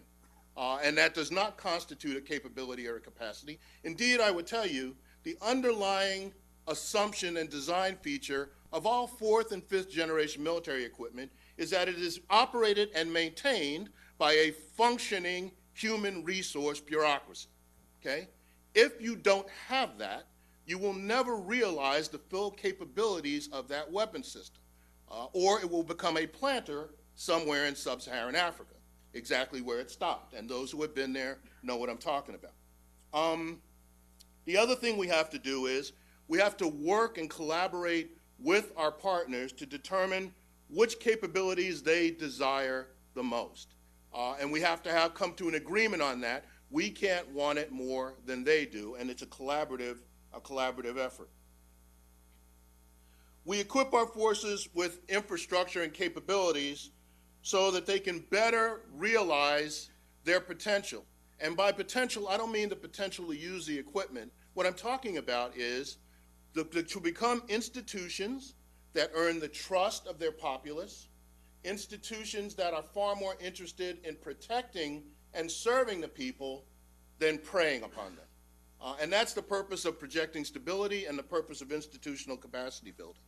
And that does not constitute a capability or a capacity. Indeed, I would tell you, the underlying assumption and design feature of all fourth and fifth generation military equipment is that it is operated and maintained by a functioning human resource bureaucracy, okay? If you don't have that, you will never realize the full capabilities of that weapon system, or it will become a planter somewhere in sub-Saharan Africa, exactly where it stopped. And those who have been there know what I'm talking about. The other thing we have to do is we have to work and collaborate with our partners to determine which capabilities they desire the most. And we have to come to an agreement on that. We can't want it more than they do, and it's a collaborative effort. We equip our forces with infrastructure and capabilities so that they can better realize their potential. And by potential, I don't mean the potential to use the equipment. What I'm talking about is to become institutions that earn the trust of their populace, institutions that are far more interested in protecting and serving the people than preying upon them. And that's the purpose of projecting stability and the purpose of institutional capacity building.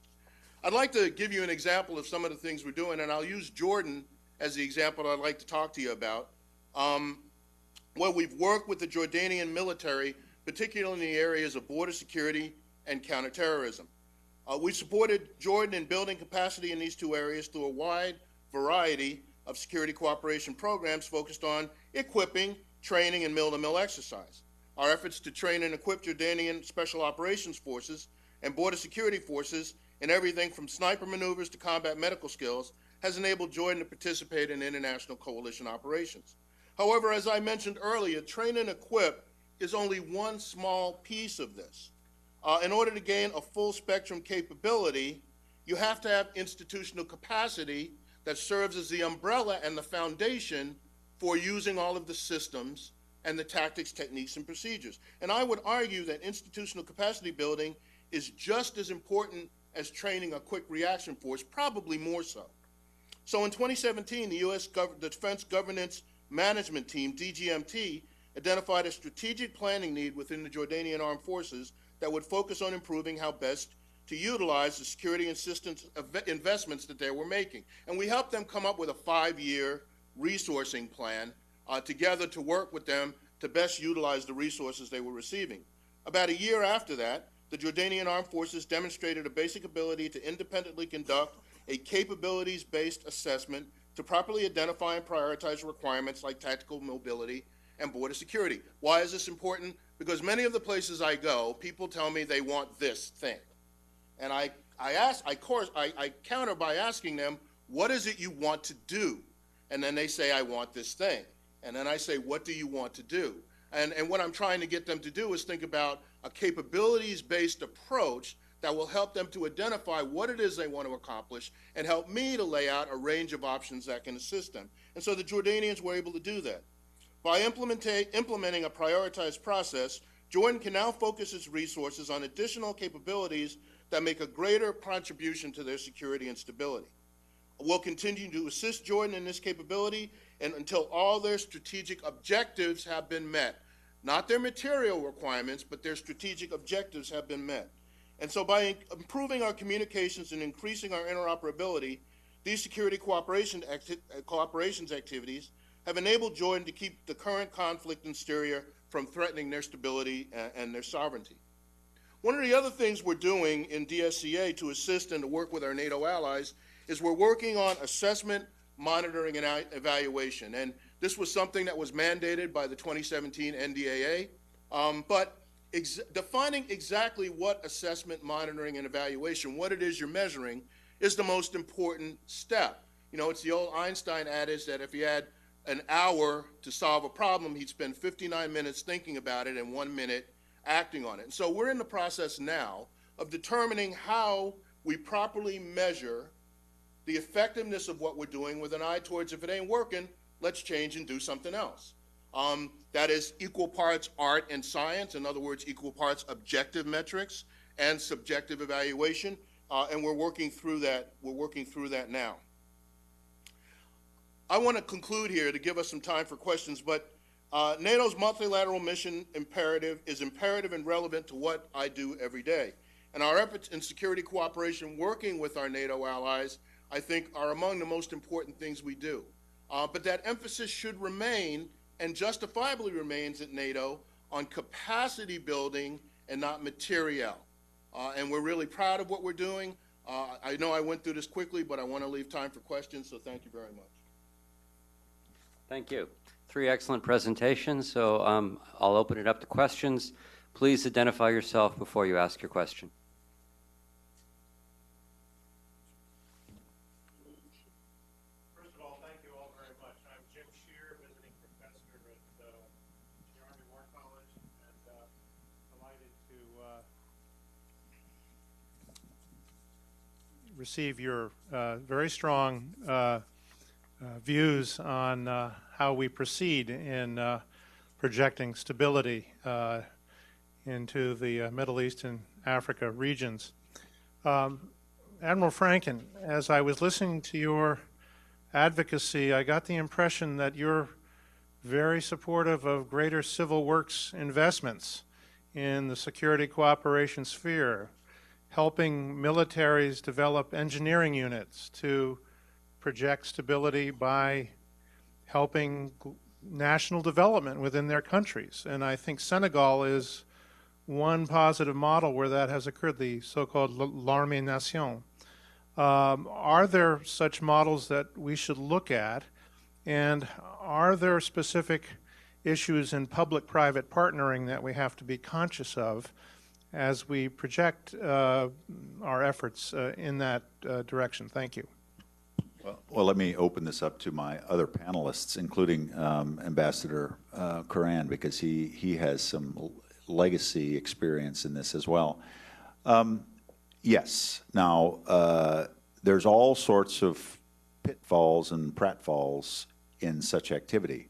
I'd like to give you an example of some of the things we're doing, and I'll use Jordan as the example I'd like to talk to you about, where we've worked with the Jordanian military, particularly in the areas of border security and counterterrorism. We supported Jordan in building capacity in these two areas through a wide variety of security cooperation programs focused on equipping, training, and mill-to-mill exercise. Our efforts to train and equip Jordanian Special Operations Forces and border security forces in everything from sniper maneuvers to combat medical skills has enabled Jordan to participate in international coalition operations. However, as I mentioned earlier, train and equip is only one small piece of this. In order to gain a full spectrum capability, you have to have institutional capacity that serves as the umbrella and the foundation for using all of the systems and the tactics, techniques, and procedures. And I would argue that institutional capacity building is just as important as training a quick reaction force, probably more so. So in 2017, the U.S. Defense Governance Management Team, DGMT, identified a strategic planning need within the Jordanian Armed Forces that would focus on improving how best to utilize the security and systems investments that they were making. And we helped them come up with a 5-year resourcing plan together to work with them to best utilize the resources they were receiving. About a year after that, the Jordanian Armed Forces demonstrated a basic ability to independently conduct a capabilities-based assessment to properly identify and prioritize requirements like tactical mobility and border security. Why is this important? Because many of the places I go, people tell me they want this thing. And I counter by asking them, what is it you want to do? And then they say, I want this thing. And then I say, what do you want to do? And what I'm trying to get them to do is think about a capabilities-based approach that will help them to identify what it is they want to accomplish and help me to lay out a range of options that can assist them. And so the Jordanians were able to do that. By implementing a prioritized process, Jordan can now focus its resources on additional capabilities that make a greater contribution to their security and stability. We'll continue to assist Jordan in this capability and until all their strategic objectives have been met. Not their material requirements, but their strategic objectives have been met. And so by improving our communications and increasing our interoperability, these security cooperations activities have enabled Jordan to keep the current conflict in Syria from threatening their stability and their sovereignty. One of the other things we're doing in DSCA to assist and to work with our NATO allies is we're working on assessment, monitoring, and evaluation. And this was something that was mandated by the 2017 NDAA, but defining exactly what assessment, monitoring, and evaluation, what it is you're measuring, is the most important step. You know, it's the old Einstein adage that if he had an hour to solve a problem, he'd spend 59 minutes thinking about it and 1 minute acting on it. And so we're in the process now of determining how we properly measure the effectiveness of what we're doing with an eye towards if it ain't working, let's change and do something else. That is equal parts art and science, in other words, equal parts objective metrics and subjective evaluation, and we're working through that. We're working through that now. I want to conclude here to give us some time for questions, but NATO's multilateral mission imperative is imperative and relevant to what I do every day. And our efforts in security cooperation working with our NATO allies, I think, are among the most important things we do. But that emphasis should remain, and justifiably remains at NATO, on capacity building and not materiel. And we're really proud of what we're doing. I know I went through this quickly, but I want to leave time for questions, so thank you very much. Thank you. 3 excellent presentations, so I'll open it up to questions. Please identify yourself before you ask your question. First of all, thank you all very much. I'm Jim Shear, visiting professor at the Army War College, and delighted to receive your very strong views on how we proceed in projecting stability into the Middle East and Africa regions. Admiral Franken, as I was listening to your advocacy, I got the impression that you're very supportive of greater civil works investments in the security cooperation sphere, helping militaries develop engineering units to project stability by helping national development within their countries. And I think Senegal is one positive model where that has occurred, the so-called L'Armée Nation. Are there such models that we should look at? And are there specific issues in public-private partnering that we have to be conscious of as we project our efforts in that direction? Thank you. Well, let me open this up to my other panelists, including Ambassador Koran, because he has some legacy experience in this as well. Yes. Now, there's all sorts of pitfalls and pratfalls in such activity.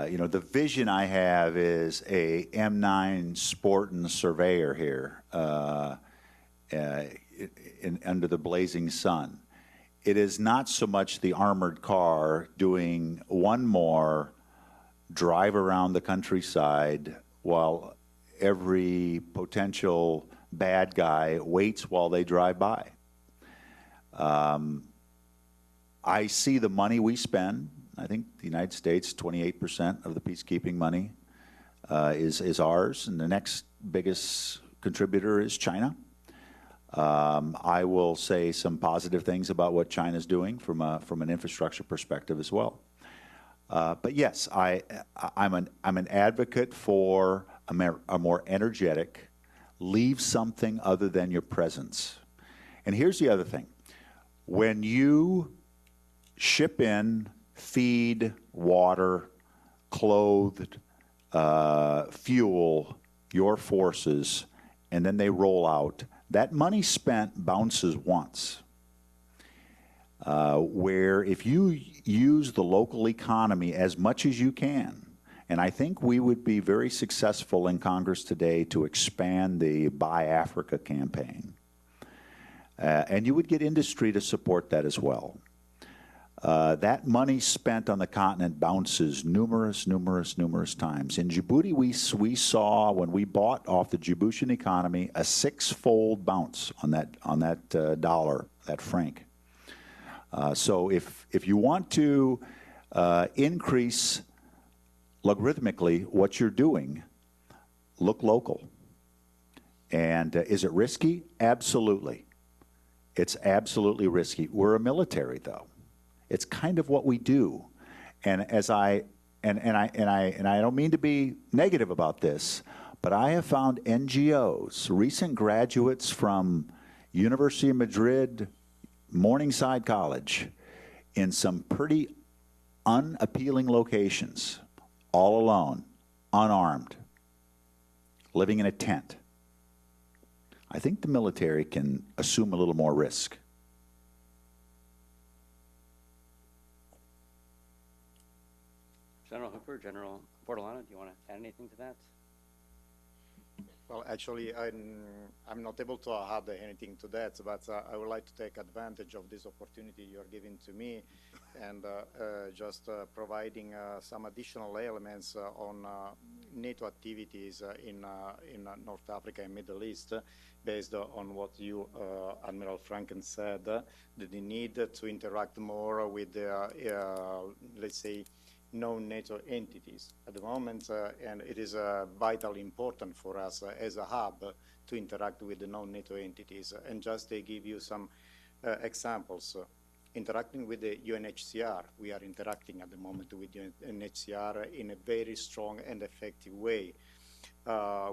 You know, the vision I have is a M9 Sporting surveyor here under the blazing sun. It is not so much the armored car doing one more drive around the countryside while every potential bad guy waits while they drive by. I see the money we spend. I think the United States, 28% of the peacekeeping money is ours, and the next biggest contributor is China. I will say some positive things about what China's doing from an infrastructure perspective as well. But yes, I'm an advocate for a more energetic, leave something other than your presence. And here's the other thing. When you ship in, feed, water, clothed, fuel your forces, and then they roll out, that money spent bounces once. Where if you use the local economy as much as you can, and I think we would be very successful in Congress today to expand the Buy Africa campaign. And you would get industry to support that as well. That money spent on the continent bounces numerous times. In Djibouti, we saw, when we bought off the Djiboutian economy, a 6-fold bounce on that dollar, that franc. So if you want to increase logarithmically what you're doing, look local. And is it risky? Absolutely. It's absolutely risky. We're a military, though. It's kind of what we do. And as I don't mean to be negative about this, but I have found NGOs, recent graduates from University of Madrid, Morningside College, in some pretty unappealing locations, all alone, unarmed, living in a tent. I think the military can assume a little more risk. General Hooper, General Portolano, do you want to add anything to that? Well, actually, I'm not able to add anything to that, but I would like to take advantage of this opportunity you're giving to me and just providing some additional elements on NATO activities in North Africa and Middle East, based on what you, Admiral Franken, said, that the need to interact more with, let's say, non-NATO entities at the moment, and it is vitally important for us as a hub to interact with the non-NATO entities. And just to give you some examples, interacting with the UNHCR, we are interacting at the moment with UNHCR in a very strong and effective way.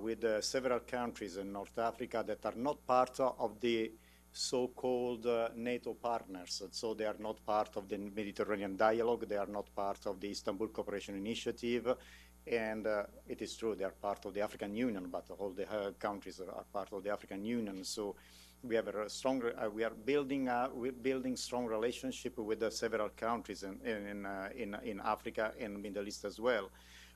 With several countries in North Africa that are not part of the so-called NATO partners. So they are not part of the Mediterranean dialogue, they are not part of the Istanbul Cooperation Initiative, and it is true they are part of the African Union, but all the countries are part of the African Union. So we have a strong, we're building strong relationship with several countries in Africa and Middle East as well.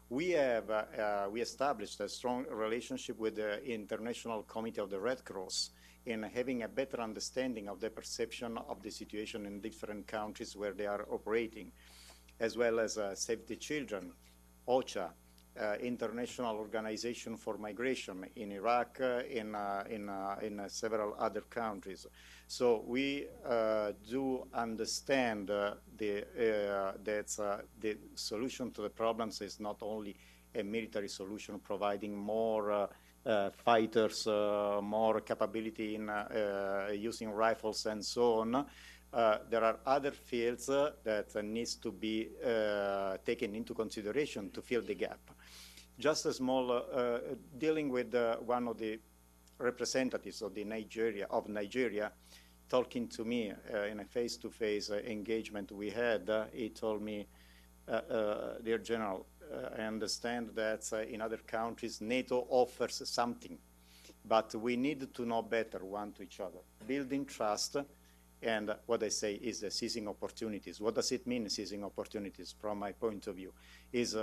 We established a strong relationship with the International Committee of the Red Cross in having a better understanding of the perception of the situation in different countries where they are operating, as well as Save the Children, OCHA, International Organization for Migration in Iraq, in several other countries. So we do understand that the solution to the problems is not only a military solution providing more fighters, more capability in using rifles and so on. There are other fields that needs to be taken into consideration to fill the gap. Just a small, dealing with one of the representatives of Nigeria, talking to me in a face-to-face engagement we had, he told me, dear General, I understand that in other countries NATO offers something, but we need to know better one to each other. Building trust, and what I say is seizing opportunities. What does it mean, seizing opportunities, from my point of view? Is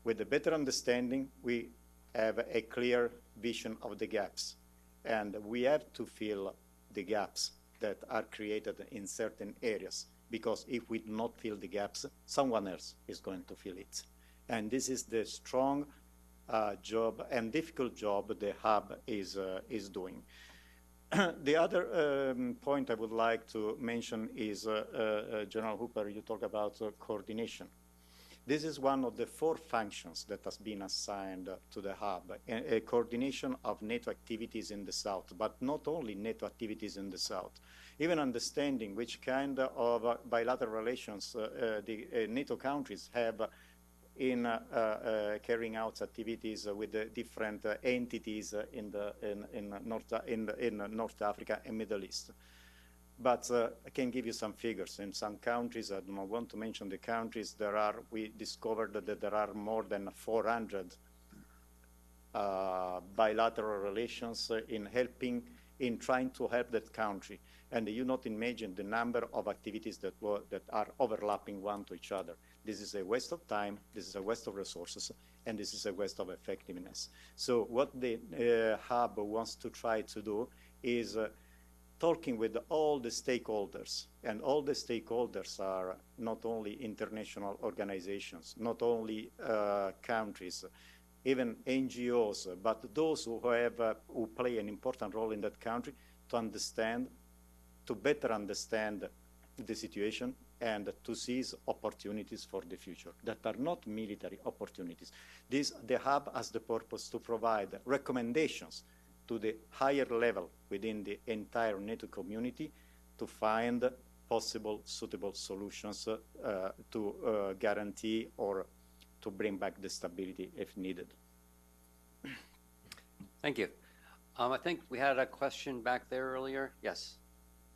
with a better understanding, we have a clear vision of the gaps, and we have to fill the gaps that are created in certain areas, because if we do not fill the gaps, someone else is going to fill it. And this is the strong job and difficult job the hub is doing. The other point I would like to mention is, General Hooper, you talk about coordination. This is one of the 4 functions that has been assigned to the hub, a coordination of NATO activities in the south, but not only NATO activities in the south, even understanding which kind of bilateral relations the NATO countries have in carrying out activities with the different entities in North Africa and Middle East. But I can give you some figures. In some countries, I do not want to mention the countries, we discovered that there are more than 400 bilateral relations in trying to help that country. And you not imagine the number of activities that are overlapping one to each other. This is a waste of time, this is a waste of resources, and this is a waste of effectiveness. So what the hub wants to try to do is talking with all the stakeholders, and all the stakeholders are not only international organizations, not only countries, even NGOs, but those who play an important role in that country to better understand the situation and to seize opportunities for the future that are not military opportunities. The hub has the purpose to provide recommendations to the higher level within the entire NATO community to find possible suitable solutions to guarantee or to bring back the stability if needed. Thank you. I think we had a question back there earlier. Yes,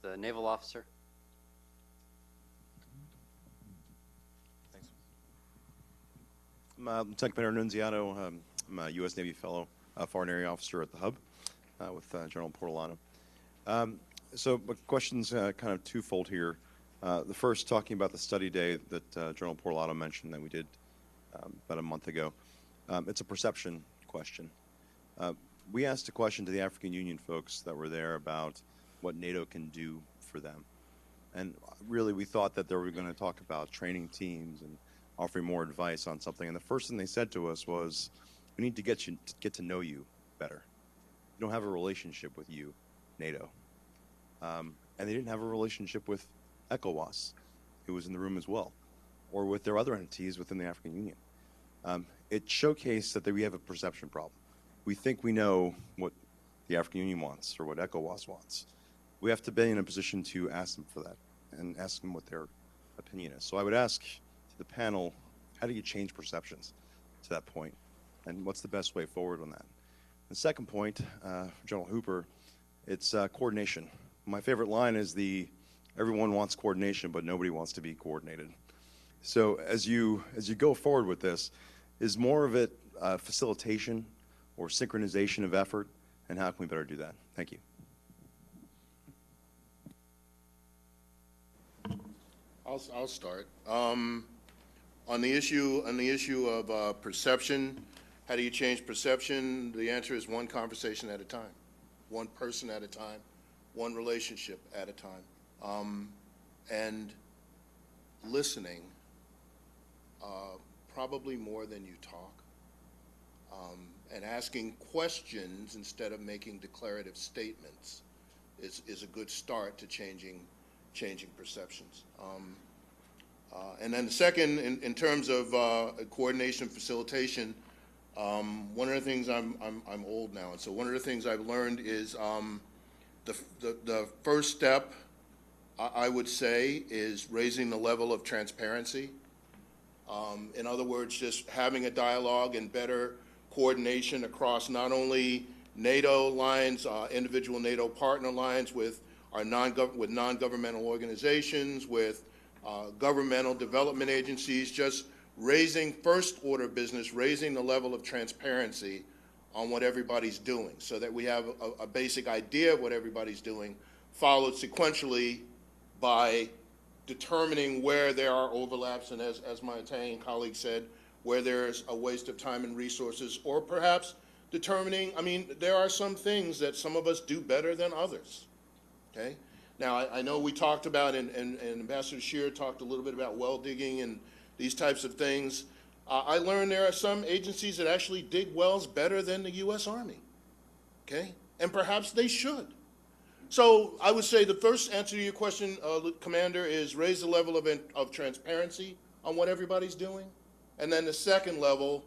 the naval officer. I'm Lieutenant Commander Luciano. I'm a U.S. Navy Fellow, Foreign Area Officer at the Hub with General Portolano. So my question's kind of twofold here. The first, talking about the study day that General Portolano mentioned that we did about a month ago. It's a perception question. We asked a question to the African Union folks that were there about what NATO can do for them. And really, we thought that they were going to talk about training teams and offering more advice on something. And the first thing they said to us was, we need to get to know you better. We don't have a relationship with you, NATO. And they didn't have a relationship with ECOWAS, who was in the room as well, or with their other entities within the African Union. It showcased that we have a perception problem. We think we know what the African Union wants or what ECOWAS wants. We have to be in a position to ask them for that and ask them what their opinion is. So I would ask to the panel, how do you change perceptions to that point? And what's the best way forward on that? The second point, General Hooper, it's coordination. My favorite line is everyone wants coordination, but nobody wants to be coordinated. So as you go forward with this, is more of it facilitation or synchronization of effort, and how can we better do that? Thank you. I'll start. On the issue of perception, how do you change perception? The answer is one conversation at a time, one person at a time, one relationship at a time, and listening probably more than you talk, and asking questions instead of making declarative statements is a good start to changing perceptions. And then the second, in terms of coordination, facilitation, one of the things I'm old now, and so one of the things I've learned is the first step, I would say, is raising the level of transparency. In other words, just having a dialogue and better coordination across not only NATO lines, individual NATO partner lines with non-governmental organizations, with governmental development agencies, just raising first-order business, raising the level of transparency on what everybody's doing so that we have a basic idea of what everybody's doing, followed sequentially by determining where there are overlaps, and as my Italian colleague said, where there's a waste of time and resources, or perhaps determining, there are some things that some of us do better than others, okay? Now, I know we talked about, and Ambassador Scheer talked a little bit about well digging and these types of things. I learned there are some agencies that actually dig wells better than the U.S. Army, okay? And perhaps they should. So I would say the first answer to your question, Commander, is raise the level of transparency on what everybody's doing. And then the second level,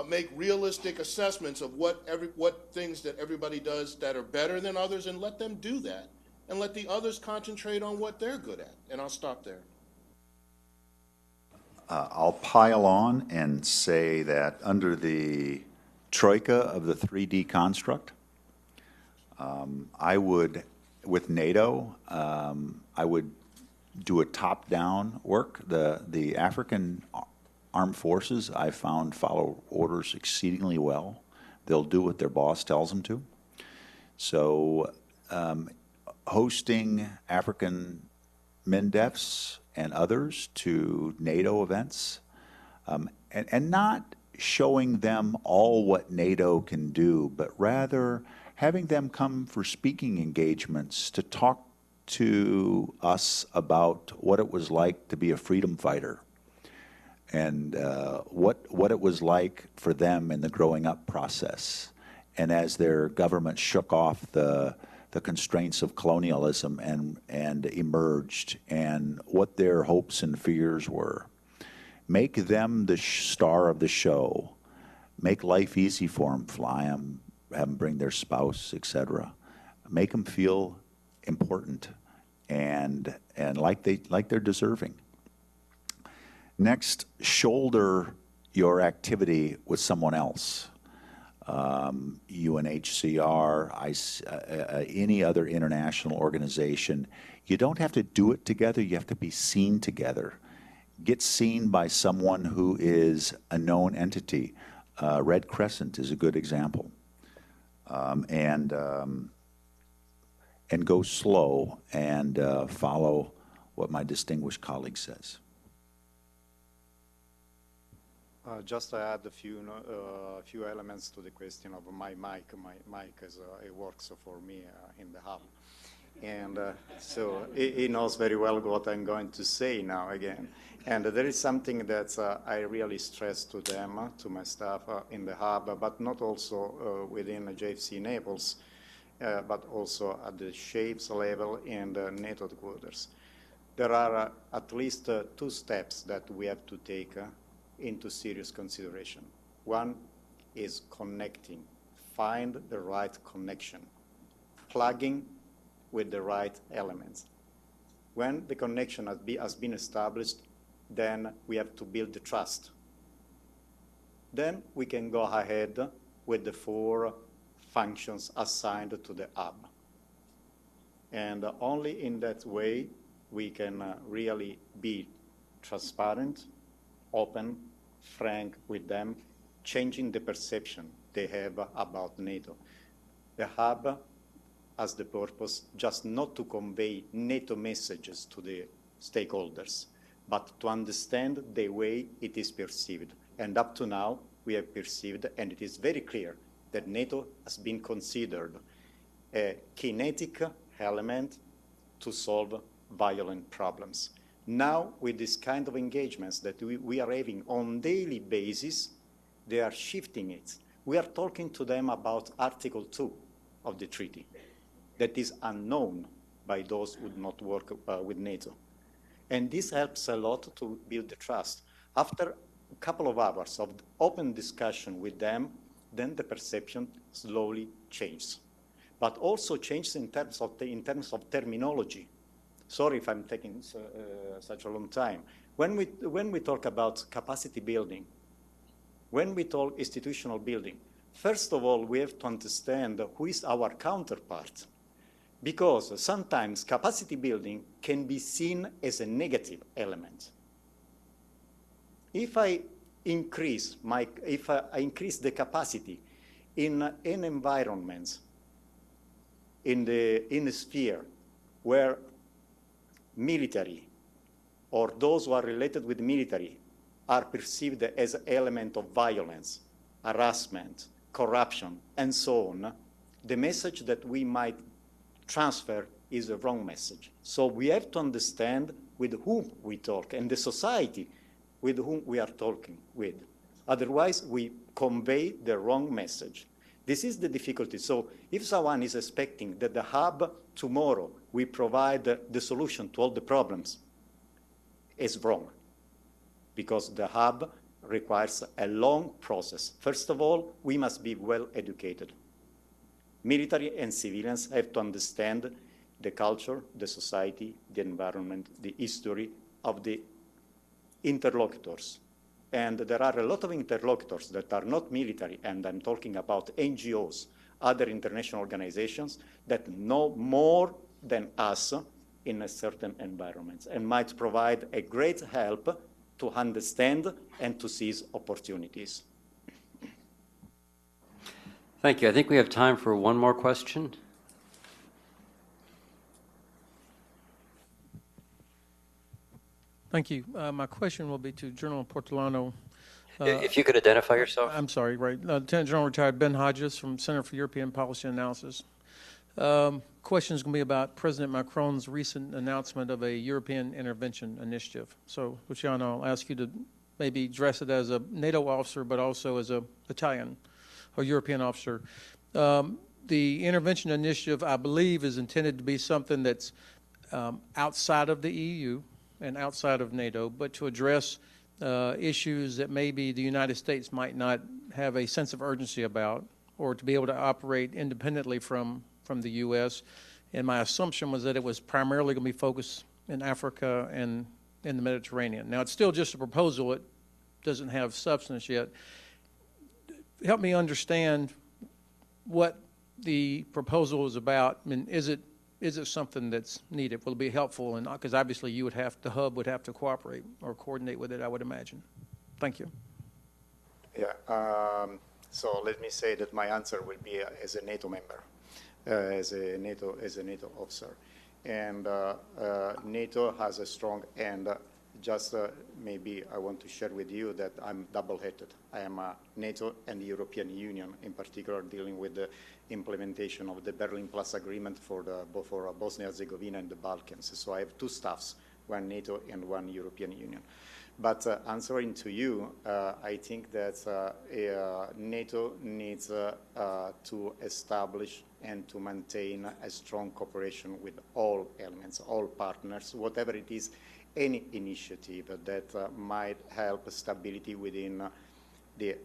make realistic assessments of what things that everybody does that are better than others, and let them do that, and let the others concentrate on what they're good at. And I'll stop there. I'll pile on and say that under the troika of the 3D construct, I would, with NATO, I would do a top-down work. The African armed forces, I found, follow orders exceedingly well. They'll do what their boss tells them to. So hosting African MINDEFs and others to NATO events, and not showing them all what NATO can do, but rather having them come for speaking engagements to talk to us about what it was like to be a freedom fighter, and what it was like for them in the growing up process, and as their government shook off the constraints of colonialism and emerged, and what their hopes and fears were. Make them the star of the show. Make life easy for them. Fly them, have them bring their spouse, etc. Make them feel important and like they're deserving. Next, shoulder your activity with someone else. UNHCR, any other international organization. You don't have to do it together, you have to be seen together. Get seen by someone who is a known entity. Red Crescent is a good example. And go slow and follow what my distinguished colleague says. Just to add a few elements to the question of my mic. My mic it works for me in the hub. And so he knows very well what I'm going to say now again. And there is something that I really stress to them, to my staff in the hub, but not also within JFC Naples, but also at the shapes level in the NATO headquarters. There are at least 2 steps that we have to take into serious consideration. One is connecting, find the right connection, plugging with the right elements. When the connection has been established, then we have to build the trust. Then we can go ahead with the 4 functions assigned to the hub. And only in that way we can really be transparent, open, frank with them, changing the perception they have about NATO. The hub has the purpose just not to convey NATO messages to the stakeholders, but to understand the way it is perceived. And up to now, we have perceived, and it is very clear, that NATO has been considered a kinetic element to solve violent problems. Now, with this kind of engagements that we are having on daily basis, they are shifting it. We are talking to them about Article 2 of the treaty that is unknown by those who do not work with NATO. And this helps a lot to build the trust. After a couple of hours of open discussion with them, then the perception slowly changes. But also changes in terms of terminology. Sorry if I'm taking such a long time. When we talk about capacity building, when we talk institutional building, first of all, we have to understand who is our counterpart. Because sometimes capacity building can be seen as a negative element. If I increase the capacity in an environment, in a sphere where military or those who are related with military are perceived as an element of violence, harassment, corruption, and so on, the message that we might transfer is a wrong message. So we have to understand with whom we talk and the society with whom we are talking with. Otherwise, we convey the wrong message. This is the difficulty. So if someone is expecting that the hub tomorrow we provide the solution to all the problems, it's wrong. Because the hub requires a long process. First of all, we must be well educated. Military and civilians have to understand the culture, the society, the environment, the history of the interlocutors. And there are a lot of interlocutors that are not military, and I'm talking about NGOs, other international organizations that know more than us in a certain environment and might provide a great help to understand and to seize opportunities. Thank you. I think we have time for one more question. Thank you. My question will be to General Portolano. If you could identify yourself. I'm sorry, right. Lieutenant General retired Ben Hodges from Center for European Policy Analysis. Question is going to be about President Macron's recent announcement of a European intervention initiative. So, Luciano, I'll ask you to maybe address it as a NATO officer, but also as an Italian or European officer. The intervention initiative, I believe, is intended to be something that's outside of the EU and outside of NATO, but to address issues that maybe the United States might not have a sense of urgency about, or to be able to operate independently from the U.S. And my assumption was that it was primarily going to be focused in Africa and in the Mediterranean. Now, it's still just a proposal. It doesn't have substance yet. Help me understand what the proposal is about. I mean, is it something that's needed? Will it be helpful? And because obviously you would have, the hub would have to cooperate or coordinate with it, I would imagine. Thank you. Yeah. So let me say that my answer will be as a NATO member, as a NATO officer, and NATO has a strong and. Just maybe I want to share with you that I'm double-headed. I am NATO and the European Union, in particular dealing with the implementation of the Berlin Plus agreement for Bosnia-Herzegovina and the Balkans. So I have two staffs, one NATO and one European Union. But answering to you, I think that NATO needs to establish and to maintain a strong cooperation with all elements, all partners, whatever it is, any initiative that might help stability within the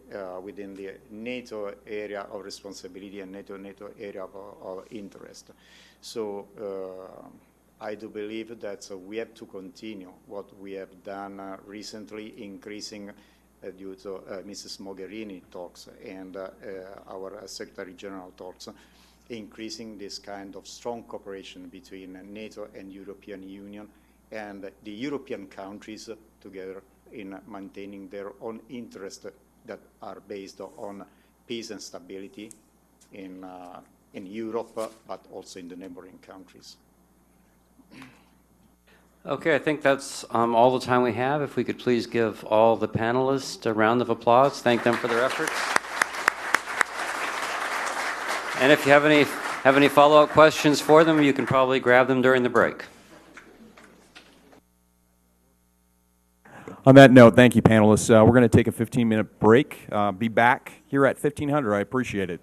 NATO area of responsibility and NATO area of interest. So I do believe that we have to continue what we have done recently, increasing due to Mrs. Mogherini talks and our Secretary General talks, increasing this kind of strong cooperation between NATO and European Union and the European countries together in maintaining their own interests that are based on peace and stability in Europe, but also in the neighboring countries. Okay, I think that's all the time we have. If we could please give all the panelists a round of applause, thank them for their efforts. And if you have any follow-up questions for them, you can probably grab them during the break. On that note, thank you, panelists. We're going to take a 15-minute break. Be back here at 1500. I appreciate it.